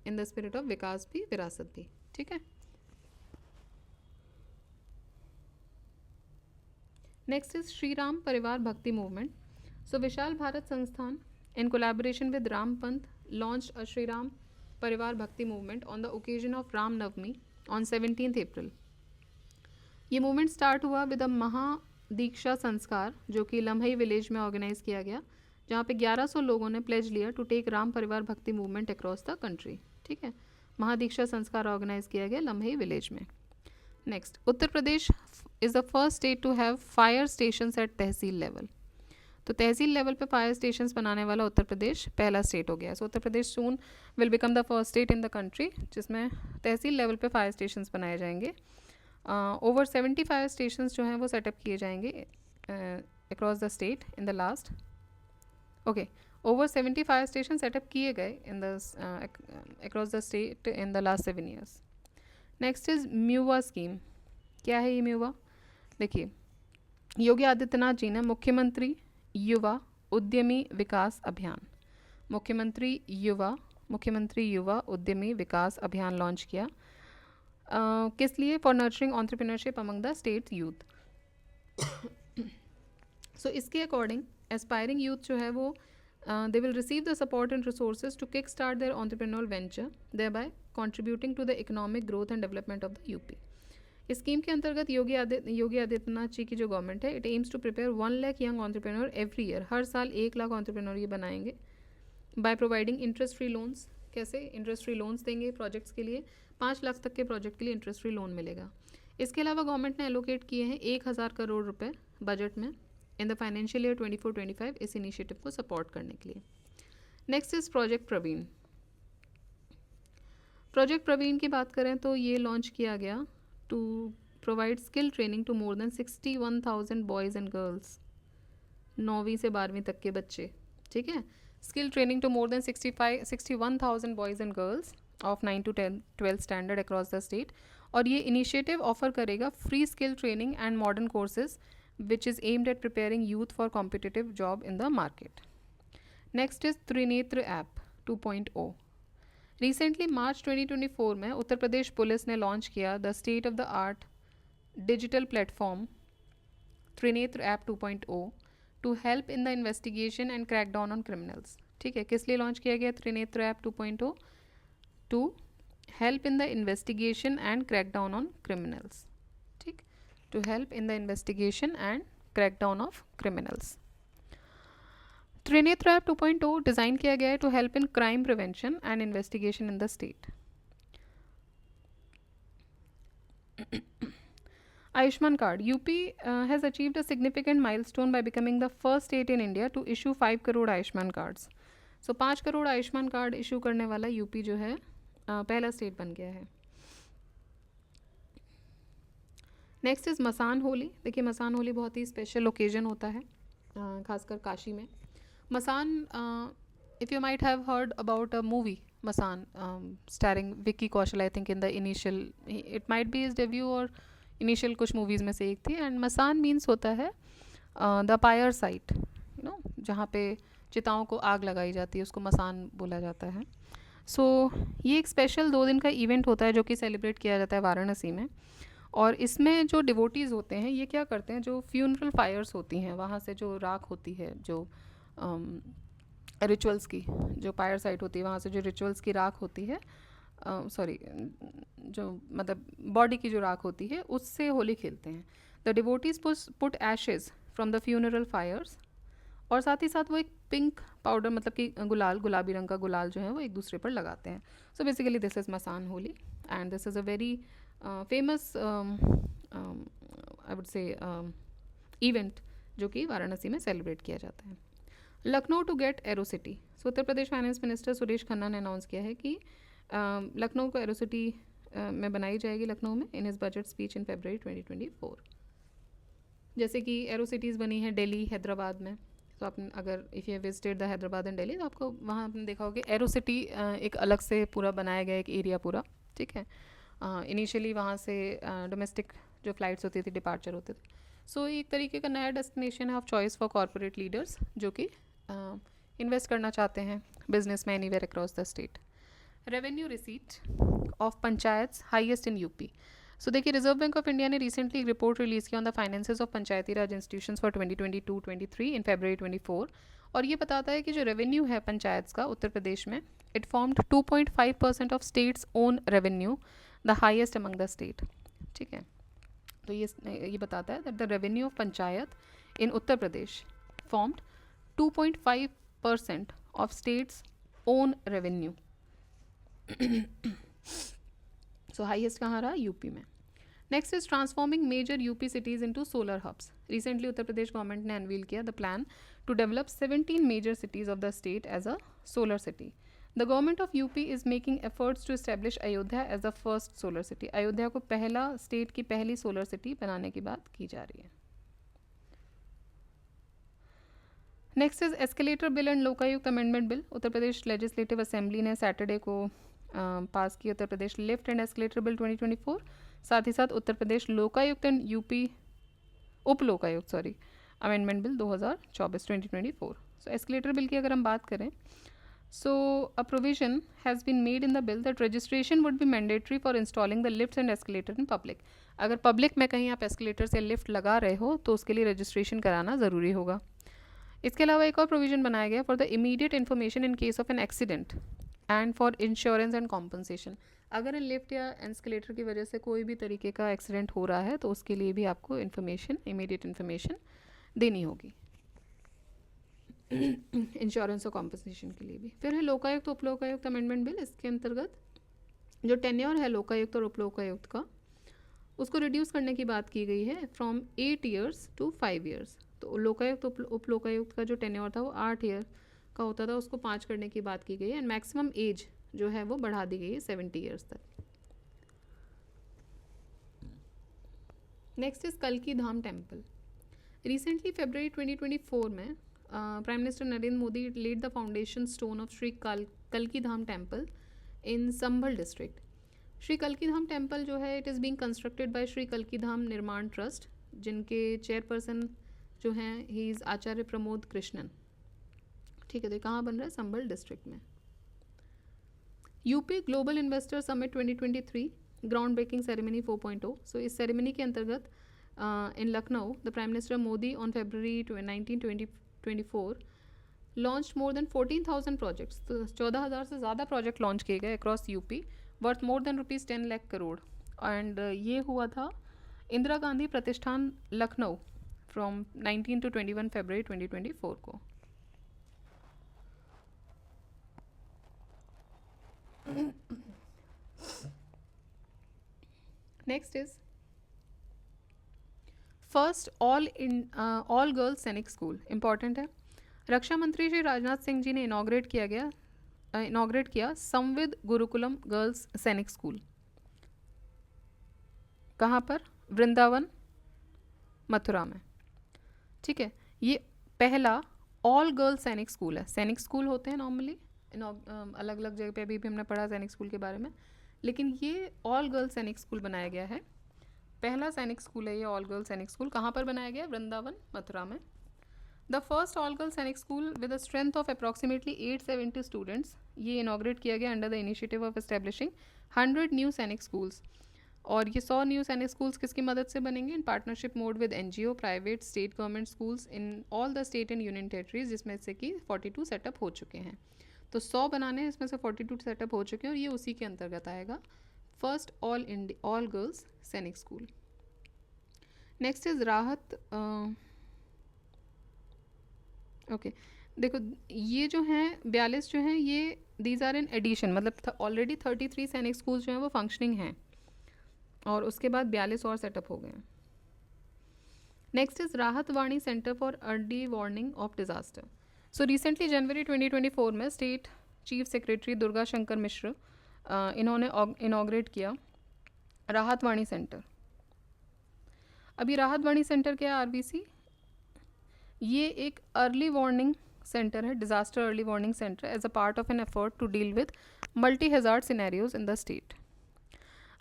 in the spirit of विकास भी विरासत भी. ठीक है. नेक्स्ट इज श्री राम परिवार भक्ति मूवमेंट. सो विशाल भारत संस्थान इन कोलैबोरेशन विद राम पंथ लॉन्च्ड अ श्री राम परिवार भक्ति movement on the occasion of Ram Navami on 17th April. ये मूवमेंट स्टार्ट हुआ विद अ महादीक्षा संस्कार जो कि लम्हई विलेज में ऑर्गेनाइज किया गया, जहाँ पे 1100 लोगों ने प्लेज लिया टू टेक राम परिवार भक्ति मूवमेंट अक्रॉस द कंट्री. ठीक है, महादीक्षा संस्कार ऑर्गेनाइज किया गया लम्हई विलेज में. Next, Uttar Pradesh is the first state to have fire stations at tehsil level. तो तहसील लेवल पे फायर स्टेशंस बनाने वाला उत्तर प्रदेश पहला स्टेट हो गया। So Uttar Pradesh soon will become the first state in the country जिसमें तहसील लेवल पे फायर स्टेशंस बनाए जाएंगे। ओवर 70 फायर स्टेशंस जो हैं वो सेटअप किए जाएंगे across the state in the last, okay, over 70 fire station set up किए गए in the across the state in the last 7 years. Next is म्यूवा स्कीम। क्या है ये म्यूवा? देखिए, योगी आदित्यनाथ जी ने मुख्यमंत्री युवा उद्यमी विकास अभियान, मुख्यमंत्री युवा उद्यमी विकास अभियान लॉन्च किया। किस लिए? For nurturing entrepreneurship among the state youth. So इसके अकॉर्डिंग एस्पायरिंग यूथ जो है वो they will receive the support and resources to kick start their entrepreneurial venture, thereby contributing to the economic growth and development of the UP. इस scheme के अंतर्गत योगी आदित्यनाथ जी की जो government है, it aims to prepare 1 lakh young entrepreneur every year. हर साल 1 lakh entrepreneur ये बनाएंगे by providing interest free loans. कैसे इंटरेस्ट फ्री लोन्स देंगे प्रोजेक्ट्स के लिए? 5 लाख तक के प्रोजेक्ट के लिए इंटरेस्ट फ्री लोन मिलेगा। इसके अलावा गवर्नमेंट ने एलोकेट किए हैं 1000 करोड़ रुपए बजट में इन द फाइनेंशियल ईयर 24-25 इस इनिशिएटिव को सपोर्ट करने के लिए। Next is project Praveen. Project Praveen की बात करें तो ये लॉन्च किया गया to provide skill training to more than 61,000 boys and girls, 9वीं से 12वीं तक के बच्चे, ठीक है। Skill training to more than 61,000 boys and girls of 9 to 12 standard across the state. और ये इनिशिएटिव ऑफर करेगा free skill training and modern courses which is aimed at preparing youth for competitive job in the market. Next is Trinetra app 2.0। Recently मार्च 2024 में Uttar Pradesh police ने launch किया the state of the art digital platform Trinetra app 2.0 to help in the investigation and crack down on criminals. ठीक है, किस लिए launch किया गया Trinetra app 2.0? To help in the investigation and crack down on criminals. ठीक, to help in the investigation and crackdown of criminals. Trinetra app 2.0 design किया गया है to help in crime prevention and investigation in the state. Ayushman card, UP has achieved a significant milestone by becoming the first state in India to issue 5 crore Ayushman cards. So 5 crore Ayushman card issue करने वाला UP जो है पहला state बन गया है। Next is Masan Holi. देखिए, मसान होली बहुत ही स्पेशल ओकेजन होता है खासकर काशी में। Masaan, if you might have heard about a movie Masaan starring Vicky Kaushal, I think in the initial, it might be is debut और इनिशियल कुछ मूवीज़ में से एक थी। एंड मसान मीन्स होता है the fire site, you know, जहाँ पे चिताओं को आग लगाई जाती है, उसको मसान बोला जाता है। सो ये एक स्पेशल 2 दिन का इवेंट होता है जो कि सेलिब्रेट किया जाता है वाराणसी में। और इसमें जो डिवोटीज़ होते हैं ये क्या करते हैं, जो फ्यूनरल फायर्स होती हैं वहाँ से जो राख होती है, जो रिचुअल्स की जो फायर साइट होती है वहाँ से जो रिचुअल्स की राख होती है, सॉरी, जो मतलब बॉडी की जो राख होती है उससे होली खेलते हैं। The devotees put ashes from the funeral fires, और साथ ही साथ वो एक पिंक पाउडर, मतलब कि गुलाल, गुलाबी रंग का गुलाल जो है वो एक दूसरे पर लगाते हैं। So basically this is Masan Holi and this is a very famous I would say event जो कि वाराणसी में सेलिब्रेट किया जाता है। Lucknow to get aero city. So Uttar Pradesh finance minister Suresh Khanna ने अनाउंस किया है कि लखनऊ को एरो सिटी में बनाई जाएगी लखनऊ में in his budget speech in February 2024। जैसे कि एरो सिटीज़ बनी है दिल्ली, हैदराबाद में। तो आपने अगर if you visited the Hyderabad and Delhi तो आपको वहाँ आपने देखा होगा एरो सिटी एक अलग से पूरा बनाया गया एक एरिया पूरा, ठीक है। इनिशियली वहाँ से डोमेस्टिक जो फ़्लाइट्स होती थी, डिपार्चर होते थे। सो एक तरीके का नया डेस्टिनेशन है of choice for corporate leaders जो कि इन्वेस्ट करना चाहते हैं बिजनेस में anywhere across the state. Revenue receipt of panchayats highest in UP. So देखिए, रिजर्व बैंक ऑफ इंडिया ने रिसेंटली एक रिपोर्ट रिलीज़ किया on the finances of Panchayati Raj institutions for 2022-23 in February 24, और ये बताता है कि जो रेवेन्यू है पंचायत्स का उत्तर प्रदेश में, it formed 2.5% of state's own revenue, the highest among the state. ठीक है, तो ये बताता है that the revenue of panchayat in Uttar Pradesh formed 2.5% of state's own revenue. So highest कहाँ रहा? यूपी में। Next is transforming major UP cities into solar hubs. Recently Uttar Pradesh government ने अनवील किया the plan to develop 17 major cities of the state as a solar city. The government of UP is making efforts to establish Ayodhya as the first solar city. Ayodhya को पहला state की पहली solar city बनाने की बात की जा रही है. Next is escalator bill and Lokayukta amendment bill. Uttar Pradesh legislative assembly ने सैटरडे को पास की Uttar Pradesh lift and escalator bill 2024. साथ ही साथ Uttar Pradesh Lokayukta and UP Up Lokayukta amendment bill 2024. So escalator bill की अगर हम बात करें, so a provision has been made in the bill that registration would be mandatory for installing the lift and escalator in public. अगर public में कहीं आप एस्केलेटर से लिफ्ट लगा रहे हो तो उसके लिए रजिस्ट्रेशन कराना ज़रूरी होगा. इसके अलावा एक और प्रोविजन बनाया गया for the immediate information in case of an accident and for insurance and compensation. अगर लिफ्ट या एस्केलेटर की वजह से कोई भी तरीके का एक्सीडेंट हो रहा है तो उसके लिए भी आपको इन्फॉर्मेशन, इमीडिएट इन्फॉर्मेशन देनी होगी इंश्योरेंस और कॉम्पनसेशन के लिए भी. फिर है लोकायुक्त उप लोकायुक्त अमेंडमेंट बिल. इसके अंतर्गत जो टेन्योर है लोकायुक्त और उप लोकायुक्त का, उसको रिड्यूस करने की बात की गई है फ्रॉम 8 ईयर्स टू 5 ईयर्स. तो लोकायुक्त उप लोकायुक्त का जो टेन्योर था वो 8 ईयर का होता था, उसको 5 करने की बात की गई है. एंड मैक्सिमम एज जो है वो बढ़ा दी गई है 70 ईयर्स तक. नेक्स्ट इज कल्की धाम टेम्पल. रिसेंटली फरवरी 2024 में prime minister Narendra Modi laid the foundation stone of Shri कल्की Dham temple in Sambhal district. Shri कल्की धाम टेम्पल जो है it is being constructed by Shri कल्की धाम निर्माण ट्रस्ट, जिनके चेयरपर्सन जो हैं ही इज़ आचार्य प्रमोद कृष्णन. ठीक है, तो कहाँ बन रहा है? संभल डिस्ट्रिक्ट में. UP global investor summit 2023 ground breaking ceremony 4.0. So इस सेरेमनी के अंतर्गत in Lucknow the prime minister Modi on February 19, 2024 launch more than 14,000 projects. तो 14,000 से ज़्यादा प्रोजेक्ट लॉन्च किए गए across UP worth more than ₹10 lakh crore. And ये हुआ था इंदिरा गांधी प्रतिष्ठान लखनऊ फ्रॉम 19 to 21 फरवरी 2024 को. Next is first all girls सैनिक स्कूल. इम्पॉर्टेंट है. रक्षा मंत्री श्री राजनाथ सिंह जी ने इनॉग्रेट किया संविद गुरुकुलम गर्ल्स सैनिक स्कूल. कहाँ पर? वृंदावन मथुरा में. ठीक है, ये पहला ऑल गर्ल्स सैनिक स्कूल है. सैनिक स्कूल होते हैं नॉर्मली अलग अलग जगह पे, अभी भी हमने पढ़ा सैनिक स्कूल के बारे में, लेकिन ये ऑल गर्ल्स सैनिक स्कूल बनाया गया है. पहला सैनिक स्कूल है ये ऑल गर्ल्स सैनिक स्कूल. कहाँ पर बनाया गया? वृंदावन मथुरा में. द फर्स्ट ऑल गर्ल्स सैनिक school with a strength of approximately 870 students. ये इनॉग्रेट किया गया under the initiative of establishing 100 new सैनिक स्कूल्स. और ये 100 न्यू सैनिक स्कूल्स किसकी मदद से बनेंगे? In partnership mode with NGO, private, state government schools in all the state and union territories, जिसमें से कि 42 सेटअप हो चुके हैं. तो 100 बनाने, इसमें से 42 सेटअप हो चुके हैं और ये उसी के अंतर्गत आएगा फर्स्ट ऑल गर्ल्स सैनिक स्कूल. नेक्स्ट इज राहत. ओके, देखो ये जो हैं 42 जो हैं ये दीज आर इन एडिशन, मतलब ऑलरेडी 33 सैनिक स्कूल जो हैं वो फंक्शनिंग हैं और उसके बाद 42 और सेटअप हो गए हैं. Next is Rahat Vani centre for early warning of disaster. So recently January 2024 में state chief secretary Durga Shankar Mishra इन्होंने इनॉग्रेट किया राहत वाणी सेंटर. अभी राहत वाणी सेंटर क्या है? RVC ये एक अर्ली वार्निंग सेंटर है, disaster early warning centre as a part of an effort to deal with multi hazard scenarios in the state.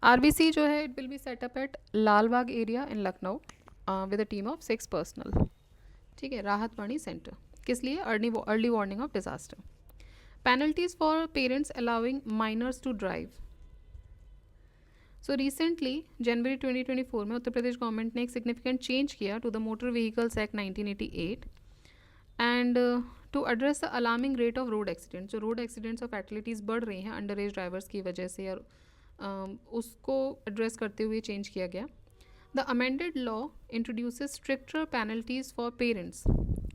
RVC जो है it will be set up at Lalbagh area in Lucknow with a team of 6 personnel. ठीक है, Rahat Vani centre किस लिए? Early warning of disaster. Penalties for parents allowing minors to drive. So recently January 2024 में Uttar Pradesh government ने एक significant change किया to the motor vehicles act 1988 and to address the alarming rate of road accidents. जो road accidents और fatalities बढ़ रही हैं under as drivers की वजह से, और उसको एड्रेस करते हुए चेंज किया गया. The amended law introduces stricter penalties for parents.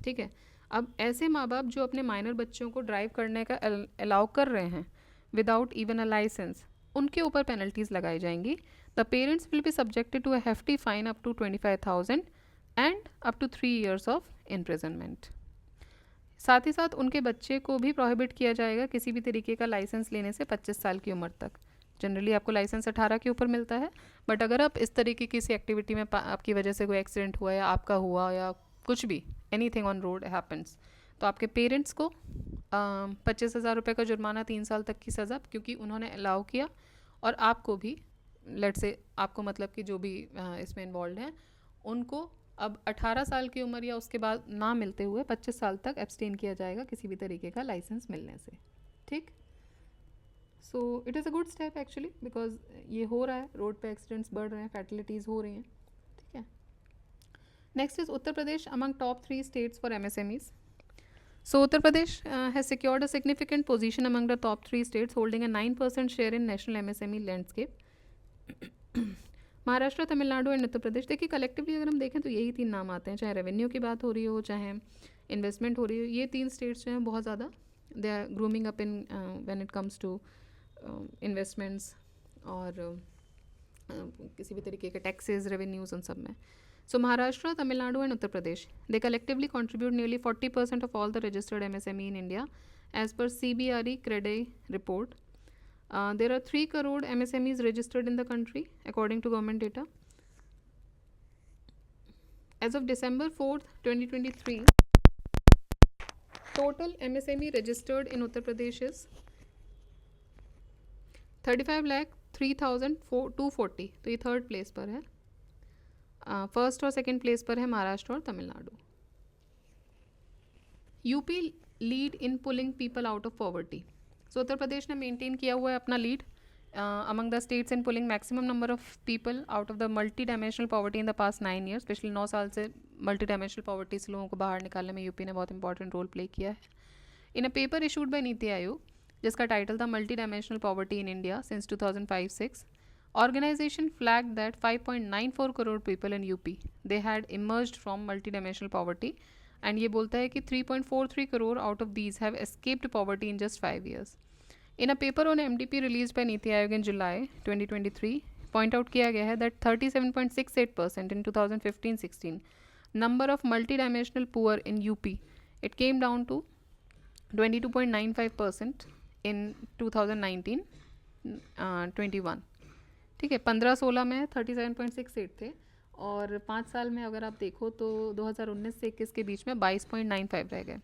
ठीक है, अब ऐसे माँ बाप जो अपने माइनर बच्चों को ड्राइव करने का अलाउ कर रहे हैं विदाउट इवन अ लाइसेंस, उनके ऊपर पेनल्टीज़ लगाई जाएंगी. The parents will be subjected to a hefty fine up to 25,000 and up to 3 years of imprisonment. साथ ही साथ उनके बच्चे को भी प्रोहिबिट किया जाएगा किसी भी तरीके का लाइसेंस लेने से 25 साल की उम्र तक. जनरली आपको लाइसेंस 18 के ऊपर मिलता है, बट अगर आप इस तरीके की किसी एक्टिविटी में आपकी वजह से कोई एक्सीडेंट हुआ या आपका हुआ या कुछ भी एनीथिंग ऑन रोड हैपन्स, तो आपके पेरेंट्स को 25,000 रुपये का जुर्माना, 3 साल तक की सज़ा, क्योंकि उन्होंने अलाउ किया, और आपको भी लेट से आपको मतलब कि जो भी इसमें इन्वॉल्व हैं उनको अब 18 साल की उम्र या उसके बाद ना मिलते हुए 25 साल तक एब्सटेन किया जाएगा किसी भी तरीके का लाइसेंस मिलने से. ठीक. सो it is a good step actually, because ये हो रहा है, रोड पे एक्सीडेंट्स बढ़ रहे हैं, फैटलिटीज़ हो रही हैं. ठीक है. Next is Uttar Pradesh among top 3 states for MSMEs. So Uttar Pradesh has secured a significant position among the top 3 states, holding a 9% share in national MSME landscape. Maharashtra, Tamil Nadu and Uttar Pradesh. देखिए कलेक्टिवली अगर हम देखें तो यही 3 नाम आते हैं, चाहे रेवेन्यू की बात हो रही हो, चाहे इन्वेस्टमेंट हो रही हो. ये 3 स्टेट्स जो हैं बहुत ज़्यादा they are grooming up in when it comes to investments और किसी भी तरीके के टैक्सेस, रेवेन्यूज़, उन सब में. So Maharashtra, Tamil Nadu and Uttar Pradesh, they collectively contribute nearly 40% of all the registered MSME in India as per CBRE CREDAI report. There are 3 crore MSMEs registered in the country according to government data. As of December 4th, 2023, total MSME registered in Uttar Pradesh is 35,03,240. तो ये third place पर है. First और second place पर है महाराष्ट्र और Tamil Nadu. UP lead in pulling people out of poverty. So Uttar Pradesh ने maintain किया हुआ है अपना lead among the states in pulling maximum number of people out of the multi dimensional poverty in the past 9 years. पिछले 9 साल से मल्टी डायमेंशनल पॉवर्टी से लोगों को बाहर निकालने में यूपी ने बहुत इंपॉर्टेंट रोल प्ले किया है. इन a paper issued by NITI Aayog, जिसका टाइटल था multi dimensional poverty in India since 2005-6, organization flagged that 5.94 crore people in UP they had emerged from multidimensional poverty, and ये बोलता है कि 3.43 crore out of these have escaped poverty in just 5 years. In a paper on MDP released by Niti Aayog in July 2023, point out किया गया है that 37.68% in 2015-16 number of multidimensional poor in UP, it came down to 22.95% in 2019-21. ठीक है. 15-16 में 37.68 थे, और 5 साल में अगर आप देखो तो 2019 से 21 के बीच में 22.95 रह गए.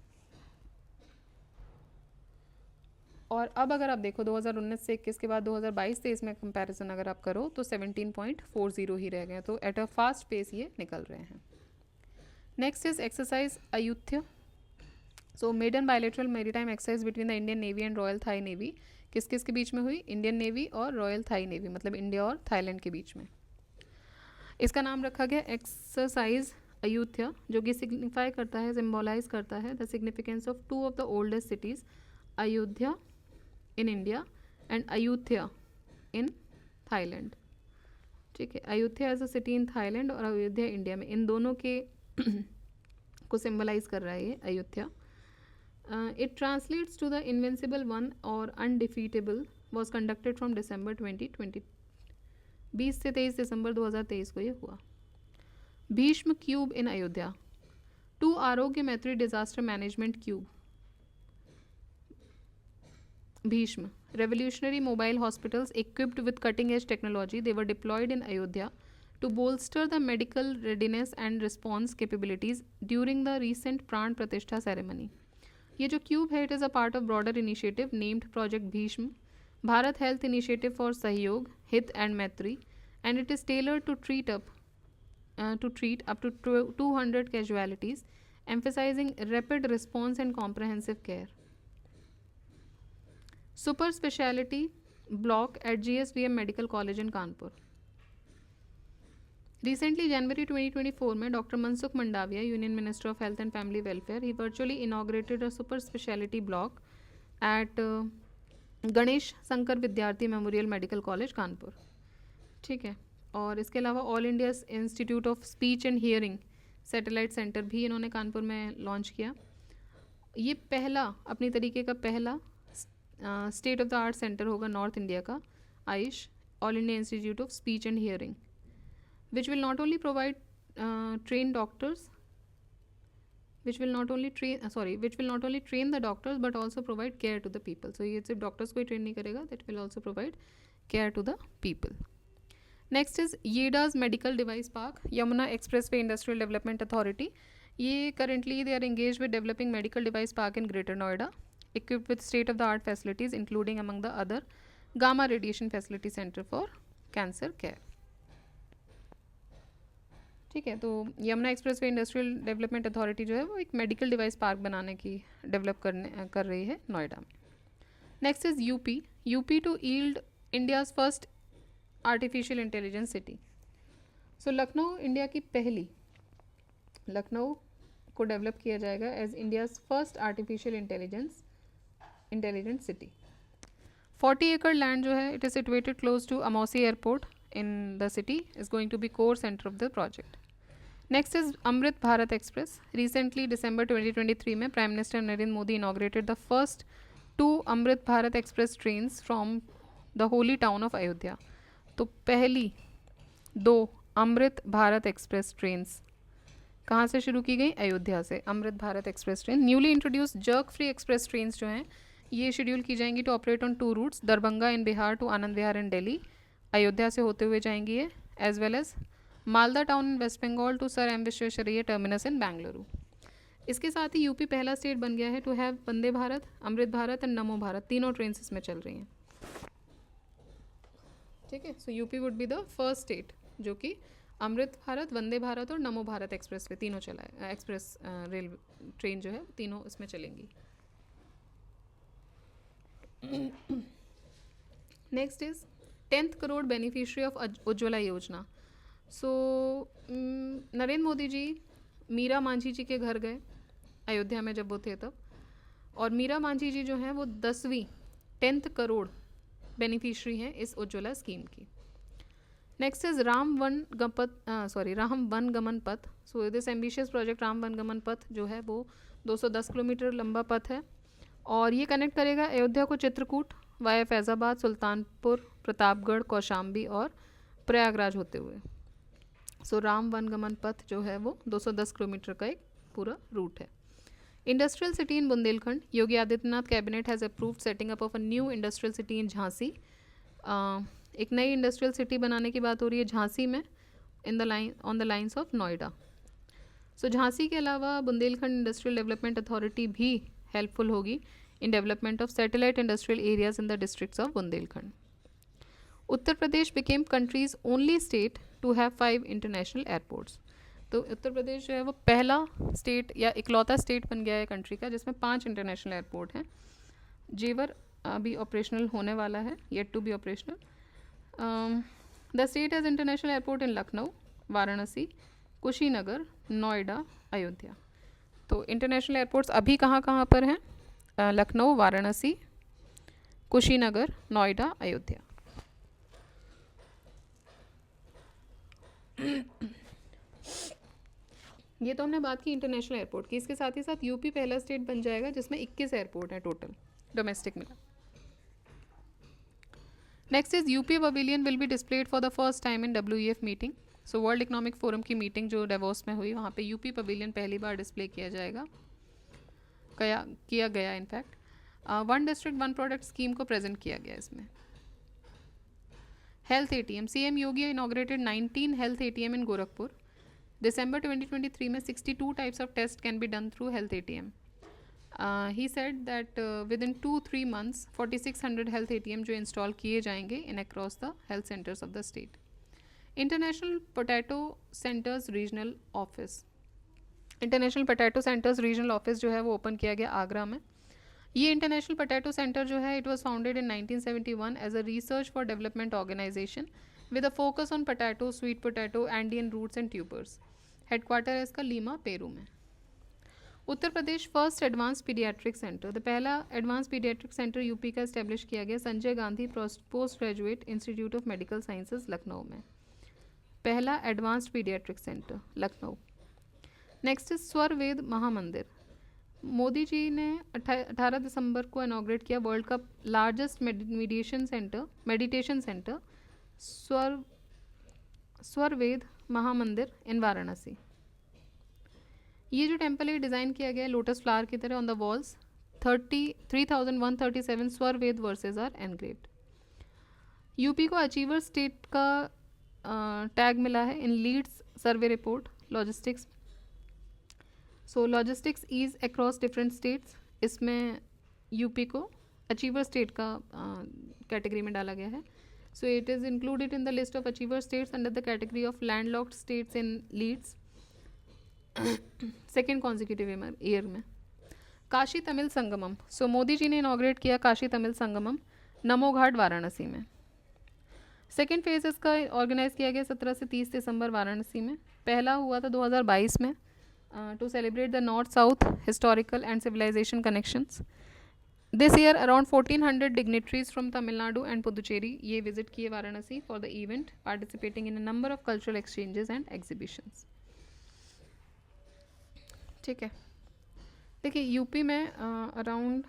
और अब अगर आप देखो 2019 से 21 के बाद 2022-23 में कंपैरिजन अगर आप करो तो 17.40 ही रह गए. तो एट अ फास्ट पेस ये निकल रहे हैं. Next is exercise Ayutthaya. So maiden bilateral maritime exercise between the Indian navy and royal Thai navy. किस किस के बीच में हुई? इंडियन नेवी और रॉयल थाई नेवी, मतलब इंडिया और थाईलैंड के बीच में. इसका नाम रखा गया एक्सरसाइज अयुत्य, जो कि सिग्निफाई करता है, सिम्बोलाइज करता है the significance of 2 of the oldest cities, Ayodhya in India and Ayutthaya in Thailand. ठीक है. Ayutthaya as a city in Thailand और अयोध्या इंडिया में, इन दोनों के को सिम्बलाइज कर रहा है ये Ayutthaya. It translates to the invincible one or undefeatable, was conducted from December 2020. 20 से 23 दिसंबर 2023 को ये हुआ. Bhishma cube in Ayodhya. 2 आरोग्य मैत्री disaster management cube. Bhishma, revolutionary mobile hospitals equipped with cutting-edge technology, they were deployed in Ayodhya to bolster the medical readiness and response capabilities during the recent Pran Pratishtha ceremony. ये जो cube है, it is a part of broader initiative named project Bhishm, Bharat health initiative for Sahyog, Hita and Maitri, and it is tailored to treat up to 200 casualties, emphasizing rapid response and comprehensive care. Super speciality block at GSVM Medical College in Kanpur. Recently, January 2024 में doctor Mansukh Mandaviya, union minister of health and family welfare, he virtually inaugurated a super speciality block at Ganesh Shankar Vidyarthi memorial medical college Kanpur. ठीक है. और इसके अलावा all India institute of speech and hearing satellite centre भी इन्होंने कानपुर में launch किया. ये पहला अपनी तरीके का पहला state of the art centre होगा नॉर्थ इंडिया का, Ayush all India institute of speech and hearing, which will not only provide train doctors, which will not only train the doctors but also provide care to the people. So ये सिर्फ doctors को ही train नहीं करेगा, that will also provide care to the people. Next is YEIDA's medical device park, Yamuna expressway industrial development authority. ये currently they are engage with developing medical device park in Greater Noida, equipped with state of the art facilities including among the other gamma radiation facility center for cancer care. ठीक है, तो Yamuna expressway industrial development authority जो है वो एक medical device park बनाने की develop कर रही है नोएडा में. Next is UP to yield India's first artificial intelligence city. So Lucknow India की पहली, लखनऊ को डेवलप किया जाएगा as India's first artificial intelligent city. 40 एकड़ लैंड जो है it is situated close to Amausi airport in the city, is going to be core centre of the project. Next is Amrit Bharat express. Recently December 2023 में prime minister Narendra Modi inaugurated the first 2 Amrit Bharat express trains from the holy town of Ayodhya. तो पहली 2 Amrit Bharat express trains कहाँ से शुरू की गई? अयोध्या से. Amrit Bharat express train. Newly introduce jerk free express trains जो हैं ये शेड्यूल की जाएंगी to operate on 2 routes, Darbhanga in Bihar to Anand Vihar in Delhi, Ayodhya से होते हुए जाएंगी ये, as well as Malda town in West Bengal to Sir M Visvesvaraya terminus in Bengaluru. इसके साथ ही यूपी पहला स्टेट बन गया है to have Vande Bharat, Amrit Bharat and नमो भारत, तीनों ट्रेन इसमें चल रही हैं. ठीक है, so UP would be the first state जो कि अमृत भारत, वंदे भारत और नमो भारत एक्सप्रेस वे तीनों चलाए. एक्सप्रेस रेल ट्रेन जो है तीनों इसमें चलेंगी. Next is 10th crore beneficiary of Ujjwala योजना. सो नरेंद्र मोदी जी मीरा मांझी जी के घर गए अयोध्या में जब वो थे तब, और मीरा मांझी जी जो हैं वो 10th करोड़ बेनिफिशियरी हैं इस उज्ज्वला स्कीम की. नेक्स्ट इज राम वन गमन पथ. So this ambitious project Ram one गमन पथ जो है वो 210 किलोमीटर लंबा पथ है और ये कनेक्ट करेगा अयोध्या को चित्रकूट वाया फैज़ाबाद, सुल्तानपुर, प्रतापगढ़, कौशाम्बी और प्रयागराज होते हुए. सो राम वन गमन पथ जो है वो 210 किलोमीटर का एक पूरा रूट है. Industrial city in Bundelkhand. Yogi Adityanath cabinet has approved setting up of a new industrial city in Jhansi. एक नई इंडस्ट्रियल सिटी बनाने की बात हो रही है झांसी में on the lines of Noida. So Jhansi के अलावा बुंदेलखंड इंडस्ट्रियल डेवलपमेंट अथॉरिटी भी हेल्पफुल होगी in development of satellite industrial areas in the districts of Bundelkhand. Uttar Pradesh became country's only state to have 5 international airports. तो उत्तर प्रदेश जो है वो पहला स्टेट या इकलौता स्टेट बन गया है कंट्री का जिसमें 5 इंटरनेशनल एयरपोर्ट हैं. जेवर अभी ऑपरेशनल होने वाला है, yet to be operational. The state has international airport in Lucknow, Varanasi, Kushinagar, Noida, Ayodhya. तो इंटरनेशनल एयरपोर्ट्स अभी कहाँ कहाँ पर हैं? लखनऊ, वाराणसी, कुशीनगर, नोएडा, अयोध्या. ये तो हमने बात की इंटरनेशनल एयरपोर्ट की. इसके साथ ही साथ यूपी पहला स्टेट बन जाएगा जिसमें 21 एयरपोर्ट हैं टोटल डोमेस्टिक मिला. Next is UP pavilion will be displayed for the first time in WEF meeting. So world economic forum की मीटिंग जो डेवोस में हुई वहाँ पे यूपी पवेलियन पहली बार डिस्प्ले किया जाएगा, किया गया इनफैक्ट. 1 डिस्ट्रिक्ट 1 प्रोडक्ट स्कीम को प्रेजेंट किया गया इसमें. Health ATM. CM Yogi inaugurated 19 health ATM in Gorakhpur. दिसंबर 2023 में 62 types of test can be done through health ATM. He said that within 2-3 months 4600 health ATM जो इंस्टॉल किए जाएंगे इन across the health centres of the state. International potato centres regional office. International potato centres regional office जो है वो open किया गया आगरा में. ये इंटरनेशनल पोटैटो सेंटर जो है it was founded in 1971 as a research for development organisation with a focus on potato, sweet potato, Andean roots and tubers. Headquarter है इसका लीमा, पेरू में. Uttar Pradesh first advance paediatric centre. The पहला advance paediatric centre UP का establish किया गया Sanjay Gandhi post graduate institute of medical sciences Lucknow में. पहला advanced paediatric centre Lucknow. Next is Swar Ved Mahamandir. Modi ji ने 18 दिसंबर को इनॉग्रेट किया वर्ल्ड का largest meditation centre Swarved Mahamandir in Varanasi. ये जो टेम्पल है डिज़ाइन किया गया है लोटस फ्लावर की तरह on the walls. 33,137 Swarved verses are engraved. UP को अचीवर स्टेट का टैग मिला है in LEADS survey report logistics. So logistics ease across different states, इसमें यूपी को अचीवर स्टेट का कैटेगरी में डाला गया है। So it is included in the list of achiever states under the category of landlocked states in LEADS second consecutive year में। काशी तमिल संगमम, सो मोदी जी ने inaugurate किया काशी तमिल संगमम नमो घाट वाराणसी में। सेकेंड फेज इसका ऑर्गेनाइज किया गया 17 से 30 दिसंबर वाराणसी में। पहला हुआ था 2022 में to celebrate the north south historical and civilization connections. This year around 1400 dignitaries from Tamil Nadu and Puducherry ये विजिट किए Varanasi for the event, participating in a number of cultural exchanges and exhibitions. ठीक है, देखिए यूपी में अराउंड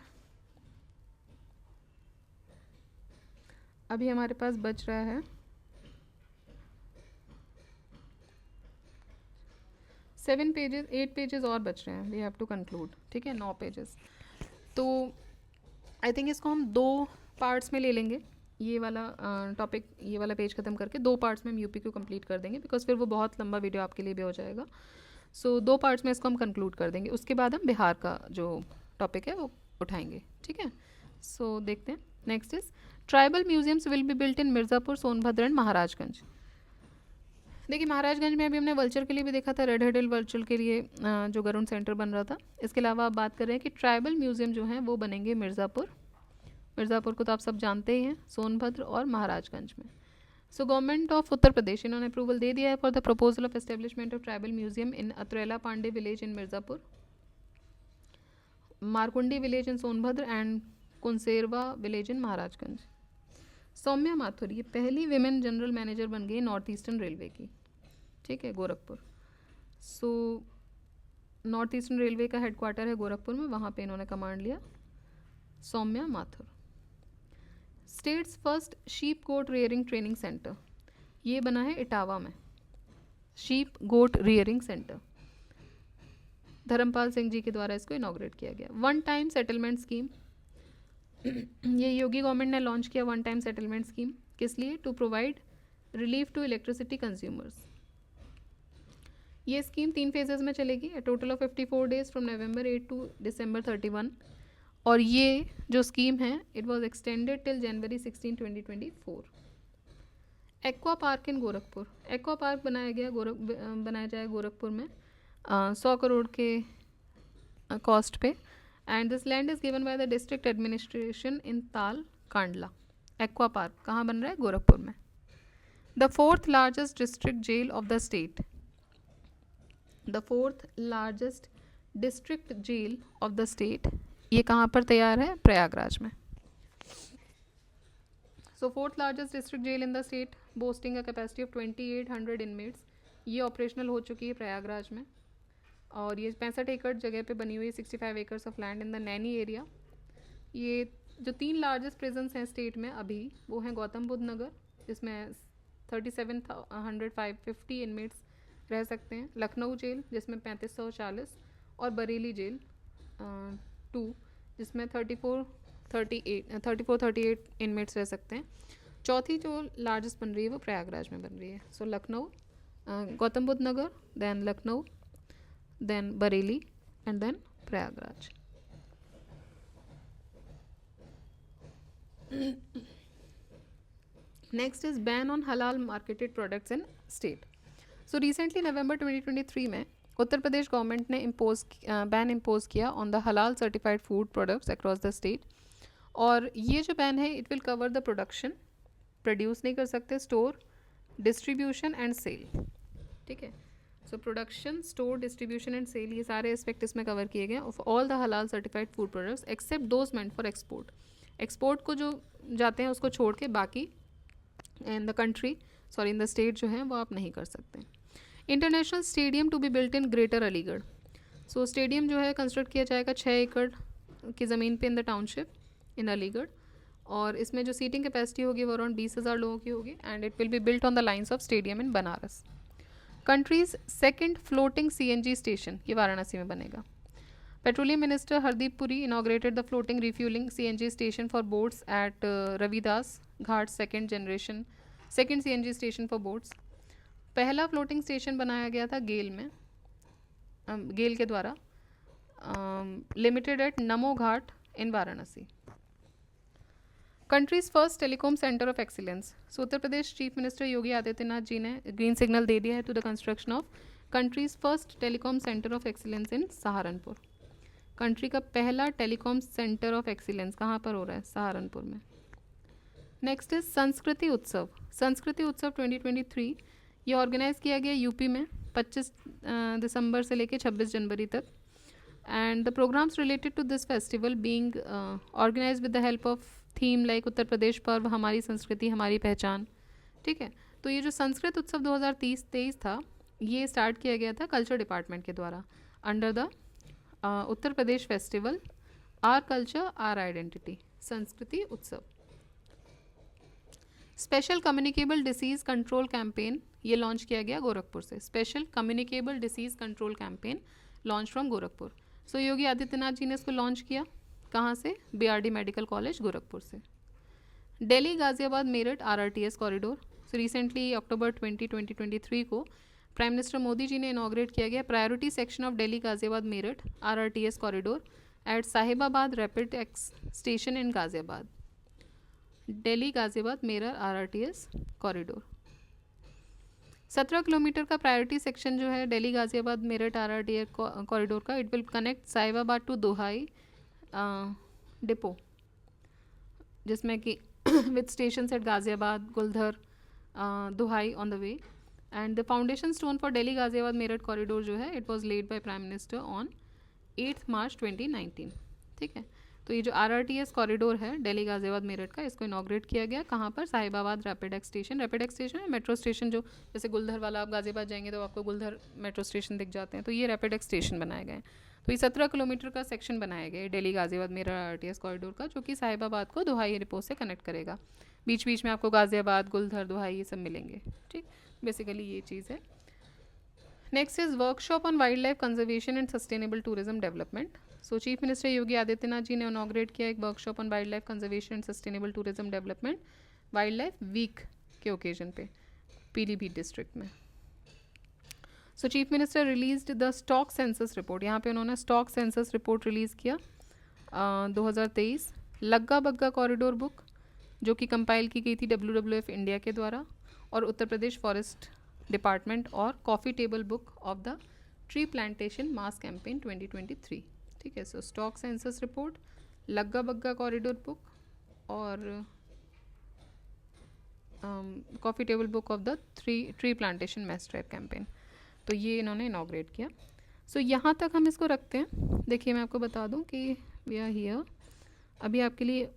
अभी हमारे पास बच रहा है 7 पेजेस, 8 पेजेस और बच रहे हैं, वी हैव टू कंक्लूड। ठीक है, 9 पेजेस। तो आई थिंक इसको हम 2 पार्ट्स में ले लेंगे। ये वाला टॉपिक, ये वाला पेज ख़त्म करके 2 पार्ट्स में हम यूपी को कंप्लीट कर देंगे, बिकॉज फिर वो बहुत लंबा वीडियो आपके लिए भी हो जाएगा। सो 2 पार्ट्स में इसको हम कंक्लूड कर देंगे, उसके बाद हम बिहार का जो टॉपिक है वो उठाएंगे। ठीक है, सो देखते हैं। Next is tribal museums will be built in Mirzapur, Sonbhadra and Maharajganj. देखिए महाराजगंज में अभी हमने वल्चर के लिए भी देखा था, रेड हेड हिल वल्चर के लिए जो गरुड़ सेंटर बन रहा था। इसके अलावा आप बात कर रहे हैं कि ट्राइबल म्यूजियम जो हैं वो बनेंगे मिर्ज़ापुर को तो आप सब जानते ही हैं, सोनभद्र और महाराजगंज में। सो गवर्नमेंट ऑफ उत्तर प्रदेश इन्होंने अप्रूवल दे दिया है for the proposal of establishment of tribal museum in Atrela Pande village in Mirzapur, Markundi village in Sonbhadra and Kunserwa village in Maharajganj. Saumya Mathur ये पहली विमेन जनरल मैनेजर बन गई नॉर्थ ईस्टर्न रेलवे की। ठीक है, Gorakhpur. So north eastern railway का हेडक्वार्टर है गोरखपुर में, वहाँ पे इन्होंने कमांड लिया, Saumya Mathur. State's first sheep goat rearing training centre ये बना है इटावा में, sheep goat rearing centre. Dharmpal Singh ji के द्वारा इसको इनॉग्रेट किया गया। वन टाइम सेटलमेंट स्कीम ये योगी गवर्नमेंट ने लॉन्च किया, वन टाइम सेटलमेंट स्कीम। किस लिए? To provide relief to electricity consumers. ये स्कीम 3 फेजेस में चलेगी, a total of 54 days from November 8 to December 31। और ये जो स्कीम है it was extended till January 16, 2024। Aqua park in Gorakhpur, aqua park बनाया जाएगा गोरखपुर में 100 करोड़ के कॉस्ट पे, and this land is given by the district administration in ताल कांडला। एक्वा पार्क कहाँ बन रहा है? गोरखपुर में। The 4th largest district jail of the state, the 4th largest district jail of the state ये कहाँ पर तैयार है? प्रयागराज में। So 4th largest district jail in the state boasting a capacity of 2800 inmates, ये ऑपरेशनल हो चुकी है प्रयागराज में। और ये 65 एकड़ जगह पे बनी हुई है, 65 acres of land in the Naini area. ये जो 3 लार्जेस्ट प्रिजन्स हैं स्टेट में अभी वो हैं गौतम बुद्ध नगर जिसमें 37,550 इनमेट्स रह सकते हैं, लखनऊ जेल जिसमें 3540 और बरेली जेल 2 जिसमें 3438 इनमेट्स रह सकते हैं। चौथी जो लार्जेस्ट बन रही है वो प्रयागराज में बन रही है। So Lucknow, Gautam Buddh Nagar, then Lucknow, then Bareilly and then Prayagraj. Next is ban on halal marketed products in state. So recently November 2023 में उत्तर प्रदेश गवर्नमेंट ने बैन इम्पोज किया on the halal certified food products across the state. और ये जो बैन है it will cover the production, produce नहीं कर सकते, स्टोर, डिस्ट्रीब्यूशन एंड सेल। ठीक है, so production, store, distribution and sale ये सारे एस्पेक्ट इसमें कवर किए गए of all the halal certified food products except those meant for export. Export को जो जाते हैं उसको छोड़ के बाकी इन द स्टेट जो है वो आप नहीं कर सकते। International stadium to be built in greater Aligarh. So stadium जो है कंस्ट्रक्ट किया जाएगा 6 एकड़ की ज़मीन पे इन द टाउनशिप इन अलीगढ़। और इसमें जो सीटिंग कैपेसिटी होगी वो अराउंड 20,000 लोगों की होगी and it will be built on the lines of stadium in Banaras. Countries second floating CNG station ये वाराणसी में बनेगा. Petroleum Minister Hardeep Puri inaugurated the floating refueling CNG station for boats at Ravidas Ghat second CNG station for boats. पहला floating station बनाया गया था गेल में, गेल के द्वारा, limited at Namo Ghat in Varanasi. Country's first telecom centre of excellence. So Uttar Pradesh chief minister Yogi Adityanath ji ने green signal दे दिया है to the construction of country's first telecom centre of excellence in Saharanpur. Country का पहला टेलीकॉम सेंटर ऑफ एक्सीलेंस कहाँ पर हो रहा है? सहारनपुर में. नेक्स्ट इज संस्कृति उत्सव. संस्कृति उत्सव 2023 ये ऑर्गेनाइज किया गया यूपी में 25 दिसंबर से लेकर 26 जनवरी तक. And the programmes related to this festival being organise with the help of theme like Uttar Pradesh पर्व, हमारी संस्कृति हमारी पहचान. ठीक है, तो ये जो संस्कृत उत्सव 2023 था ये स्टार्ट किया गया था कल्चर डिपार्टमेंट के द्वारा under the Uttar Pradesh festival our culture our identity. संस्कृति उत्सव. Special communicable disease control campaign ये लॉन्च किया गया गोरखपुर से. Special communicable disease control campaign launch from Gorakhpur. So Yogi Adityanath ji ने इसको लॉन्च किया कहाँ से? BRD मेडिकल कॉलेज गोरखपुर से. Delhi Ghaziabad Meerut RRTS corridor. So recently October 2023 को प्राइम मिनिस्टर मोदी जी ने इनॉग्रेट किया गया priority section of Delhi Ghaziabad Meerut RRTS corridor at Sahibabad rapid station in Ghaziabad. Delhi Ghaziabad Meerut RRTS corridor 17 kilometre का प्रायोरिटी सेक्शन जो है दिल्ली गाजियाबाद मेरठ RRTS कॉरिडोर का. It will connect Sahibabad to Duhai depot जिसमें कि with station at Ghaziabad Guldhar Duhai on the way. And the foundation stone for Delhi Ghaziabad Meerut corridor जो है it was laid by prime minister on 8 मार्च 2019. ठीक है, तो ये जो RRTS कॉरिडोर है दिल्ली गाजियाबाद मेरठ का इसको इनॉग्रेट किया गया कहाँ पर? Sahibabad rapid x station. Rapid x station है मेट्रो स्टेशन जो जैसे गुलधर वाला आप गाजियाबाद जाएंगे तो आपको गुलधर मेट्रो स्टेशन दिख जाते हैं, तो ये रैपिड एक्स स्टेशन बनाए गए हैं. तो ये 17 किलोमीटर का सेक्शन बनाया गया है दिल्ली गाजियाबाद मेरठ RRTS कॉरिडोर का जो कि साहिबाबाद को दोहाई डिपो से कनेक्ट करेगा. बीच बीच में आपको गाजियाबाद गुलधर दोहाई ये सब मिलेंगे. ठीक, बेसिकली ये चीज़ है. Next is workshop on wildlife conservation and sustainable tourism development. So chief minister Yogi Adityanath ji ने इनॉग्रेट किया एक workshop on wildlife conservation and sustainable tourism development wildlife week के ओकेजन पे पीलीभीत डिस्ट्रिक्ट में. So chief minister released the stock census report. यहाँ पे उन्होंने stock census report release किया 2023. लग्गा बग्गा कॉरिडोर बुक जो कि कंपाइल की गई थी WWF इंडिया के द्वारा और उत्तर प्रदेश फॉरेस्ट डिपार्टमेंट और coffee table book of the tree plantation mass campaign 2023. ठीक है, so stock census report, Lagga Bagga corridor book और coffee table book of the tree plantation mass trap campaign. तो ये इन्होंने इनॉग्रेट किया. सो यहाँ तक हम इसको रखते हैं. देखिए मैं आपको बता दूँ कि वी आर हियर. अभी आपके लिए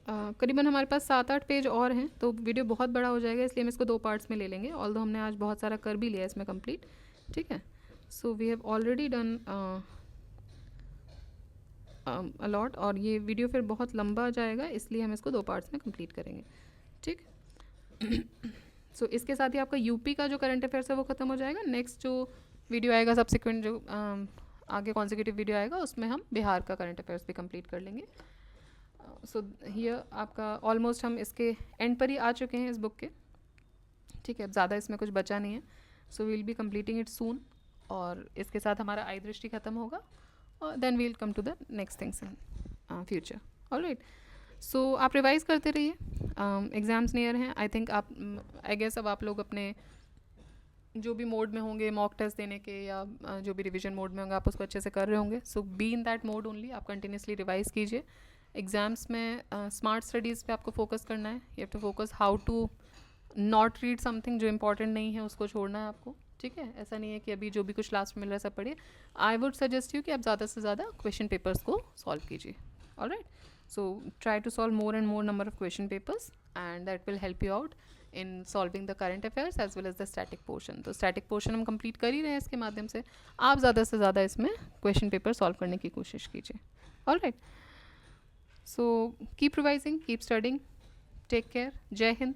करीबन हमारे पास 7-8 पेज और हैं तो वीडियो बहुत बड़ा हो जाएगा इसलिए हम इसको 2 पार्ट्स में ले लेंगे. ऑल्दो हमने आज बहुत सारा कर भी लिया इसमें कंप्लीट. ठीक है, so we have already done a lot और ये वीडियो फिर बहुत लंबा जाएगा इसलिए हम इसको 2 पार्ट्स में कंप्लीट करेंगे. ठीक. सो इसके साथ ही आपका यूपी का जो करंट अफेयर्स है वो ख़त्म हो जाएगा. नेक्स्ट जो वीडियो आएगा सब्सिक्वेंट जो आगे कॉन्सिक्यूटिव वीडियो आएगा उसमें हम बिहार का करंट अफेयर्स भी कंप्लीट कर लेंगे. सो हियर आपका ऑलमोस्ट हम इसके एंड पर ही आ चुके हैं इस बुक के. ठीक है, अब ज़्यादा इसमें कुछ बचा नहीं है. So we'll be completing it soon और इसके साथ हमारा आई दृष्टि ख़त्म होगा और then we'll come to the next things in future. Alright, so आप रिवाइज़ करते रहिए. एग्ज़ाम्स नियर हैं. आई थिंक आप आई गेस अब आप लोग अपने जो भी मोड में होंगे मॉक टेस्ट देने के या जो भी रिवीजन मोड में होंगे आप उसको अच्छे से कर रहे होंगे. So be in that mode only. आप कंटिन्यूसली रिवाइज़ कीजिए. एग्ज़ाम्स में स्मार्ट स्टडीज़ पे आपको फोकस करना है. You have to focus how to not read something जो इंपॉर्टेंट नहीं है उसको छोड़ना है आपको. ठीक है, ऐसा नहीं है कि अभी जो भी कुछ लास्ट में मिल रहा है सब पढ़िए. आई वुड सजेस्ट यू कि आप ज़्यादा से ज़्यादा क्वेश्चन पेपर्स को सॉल्व कीजिए. Alright, so try to solve more and more number of question papers and that will help you out in solving the current affairs as well as the static portion. तो static portion हम complete कर ही रहे हैं इसके माध्यम से, आप ज़्यादा से ज़्यादा इसमें क्वेश्चन पेपर सॉल्व करने की कोशिश कीजिए। Alright, so keep revising, keep studying, take care, Jai Hind.